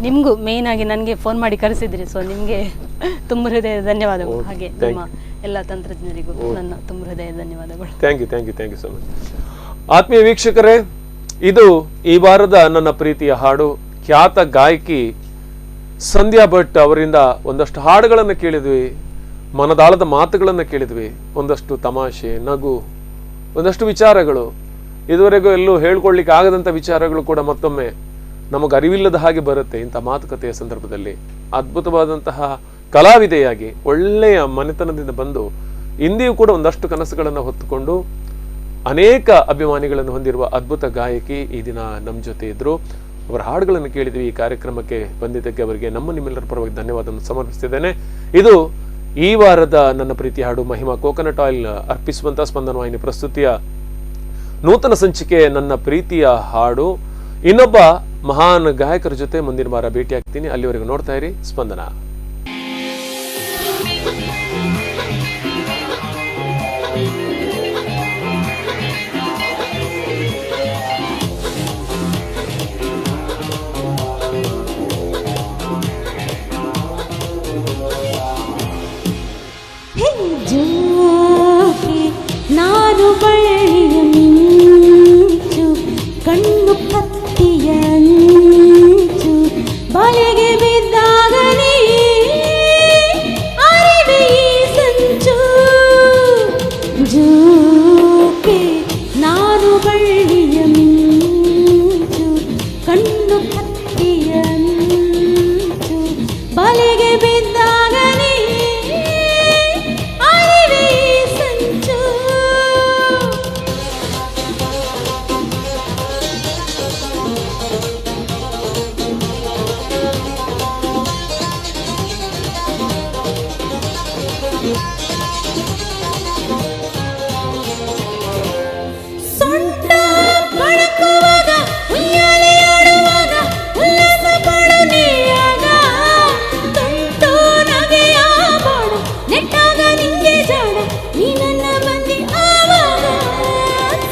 D: ನಿಮಗೂ ಮೇನ್ ಆಗಿ ನನಗೆ ಫೋನ್ ಮಾಡಿ ಕರೆಸಿದ್ರಿ. ಸೊ ನಿಮಗೆ ತುಂಬ ಹೃದಯದ ಧನ್ಯವಾದಗಳು. ಹಾಗೆ ನಿಮ್ಮ ಎಲ್ಲ ತಂತ್ರಜ್ಞರಿಗೂ ನನ್ನ ತುಂಬ ಹೃದಯದ ಧನ್ಯವಾದಗಳು.
B: Thank you so much. ಆತ್ಮೀಯ ವೀಕ್ಷಕರೇ, ಇದು ಈ ವಾರದ ನನ್ನ ಪ್ರೀತಿಯ ಹಾಡು. ಖ್ಯಾತ ಗಾಯಕಿ ಸಂಧ್ಯಾ ಭಟ್ ಅವರಿಂದ ಒಂದಷ್ಟು ಹಾಡುಗಳನ್ನು ಕೇಳಿದ್ವಿ, ಮನದಾಳದ ಮಾತುಗಳನ್ನು ಕೇಳಿದ್ವಿ, ಒಂದಷ್ಟು ತಮಾಷೆ, ನಗು, ಒಂದಷ್ಟು ವಿಚಾರಗಳು, ಇದುವರೆಗೂ ಎಲ್ಲೂ ಹೇಳ್ಕೊಳ್ಲಿಕ್ಕೆ ಆಗದಂಥ ವಿಚಾರಗಳು ಕೂಡ ಮತ್ತೊಮ್ಮೆ ನಮಗೆ ಅರಿವಿಲ್ಲದ ಹಾಗೆ ಬರುತ್ತೆ ಇಂಥ ಮಾತುಕತೆಯ ಸಂದರ್ಭದಲ್ಲಿ. ಅದ್ಭುತವಾದಂತಹ ಕಲಾವಿದೆಯಾಗಿ ಒಳ್ಳೆಯ ಮನೆತನದಿಂದ ಬಂದು ಇಂದಿಯೂ ಕೂಡ ಒಂದಷ್ಟು ಕನಸುಗಳನ್ನು ಹೊತ್ತುಕೊಂಡು ಅನೇಕ ಅಭಿಮಾನಿಗಳನ್ನು ಹೊಂದಿರುವ ಅದ್ಭುತ ಗಾಯಕಿ ಈ ದಿನ ನಮ್ಮ ಜೊತೆ ಇದ್ರು. ಅವರ ಹಾಡುಗಳನ್ನು ಕೇಳಿದ್ವಿ. ಈ ಕಾರ್ಯಕ್ರಮಕ್ಕೆ ಬಂದಿದ್ದಕ್ಕೆ ಅವರಿಗೆ ನಿಮ್ಮೆಲ್ಲರ ಪರವಾಗಿ ಧನ್ಯವಾದವನ್ನು ಸಮರ್ಪಿಸ್ತಿದ್ದೇನೆ. ಇದು ಈ ವಾರದ ನನ್ನ ಪ್ರೀತಿ ಹಾಡು ಮಹಿಮಾ ಕೋಕೋನಟ್ ಆಯಿಲ್ ಅರ್ಪಿಸುವಂತ ಸ್ಪಂದನ ವಾಹಿನಿ ಪ್ರಸ್ತುತಿಯ ನೂತನ ಸಂಚಿಕೆ ನನ್ನ ಪ್ರೀತಿಯ ಹಾಡು. ಇನ್ನೊಬ್ಬ ಮಹಾನ್ ಗಾಯಕರ ಜೊತೆ ಮುಂದಿನ ವಾರ ಭೇಟಿಯಾಗ್ತೀನಿ. ಅಲ್ಲಿವರೆಗೂ ನೋಡ್ತಾ ಇರಿ ಸ್ಪಂದನ.
E: ನಾನು ಬಳ್ಳಿಯ ಮಿಂಚು, ಕಣ್ಣು ಕತ್ತಿಯ ಅಂಚು, ಬಲೆಗೆ ಬಿದ್ದಾಗ ನೀ ಅರಿವೆ ಈ ಸಂಚು. ಜೋಕೆ ನಾನು ಬಳ್ಳಿಯ ಮಿಂಚು, ಕಣ್ಣು ಕತ್ತಿಯ ಅಂಚು, ಬಲೆಗೆ ಬಿದ್ದಾಗ ನೀ ಅರಿವೆ ಈ ಸಂಚು. ಸೊಂಟ ಬಡಕುವಾಗ, ಉಯ್ಯಾಲೆ ಆಡುವಾಗ, ಉಲ್ಲಾಸ ಪಡು ನೀಯಾಗ, ತುಂಟು ನಗೆಯ ಬಾಡ, ನೆಟ್ಟಾಗ ನಿಂಗೆ ಜಾಡ, ನೀ ನನ್ನ ಮಂದಿ ಆವಾಗ.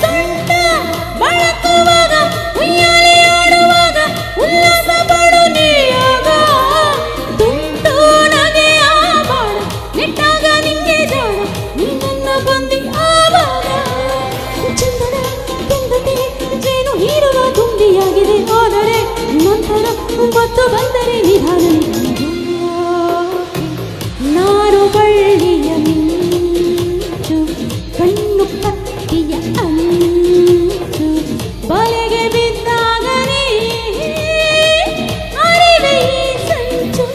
E: ಸೊಂಟ ಬಡಕುವಾಗ, ಉಯ್ಯಾಲೆ ಆಡುವಾಗ, ಉಲ್ಲಾಸ ಪಡು ನೀಯಾಗ, ತುಂಟು ನಗೆಯ ಬಾಡ, ನೆಟ್ಟಾಗ ನಿಂಗೆ ಜಾಡ, ನೀ ನನ್ನ ಮಂದಿ ಆವಾಗ. ಚಂದನ ಕೆಂದತೆ ಜೇನು ಹೀರುವ ತುಂಬಿಯಾಗಿದೆ, ಆದರೆ ನಂತರ ಮತ್ತು ಬಂದರೆ ನಿಧಾನ. ನಾರು ಬಳ್ಳಿಯ ಮಿಂಚು, ಕಣ್ಣು ಕತ್ತಿಯ ಅಂಚು, ಬಲೆಗೆ ಬಿದ್ದಾಗ ನೀ ಅರಿವೆ ಈ ಸಂಚು.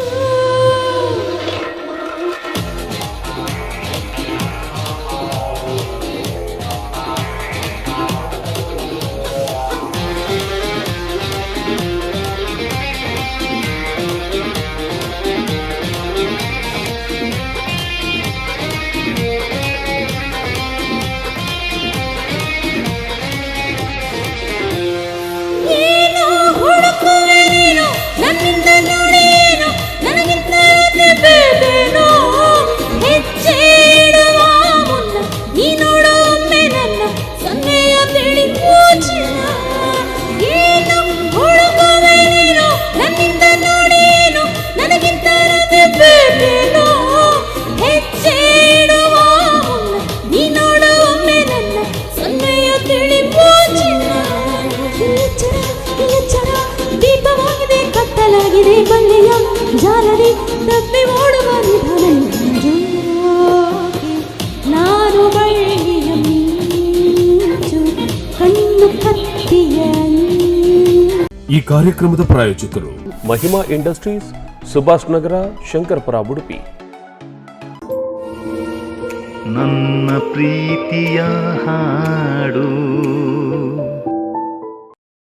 E: ಇದೆ ಬಳ್ಳಿಯ ಜಾಲರಿ ತಪ್ಪಿ ಓಡುವ ನಿಧಾನ ಜೋಗಿ. ನಾನು ಬಳ್ಳಿಯ ಮಿಂಚು ಕಣ್ಣು ಕತ್ತಿಯ
A: ಈ ಕಾರ್ಯಕ್ರಮದ ಪ್ರಾಯೋಜಕರು
B: ಮಹಿಮಾ ಇಂಡಸ್ಟ್ರೀಸ್, ಸುಭಾಷ್ ನಗರ, ಶಂಕರಪುರ, ಉಡುಪಿ.
C: ನನ್ನ ಪ್ರೀತಿಯ ಹಾಡು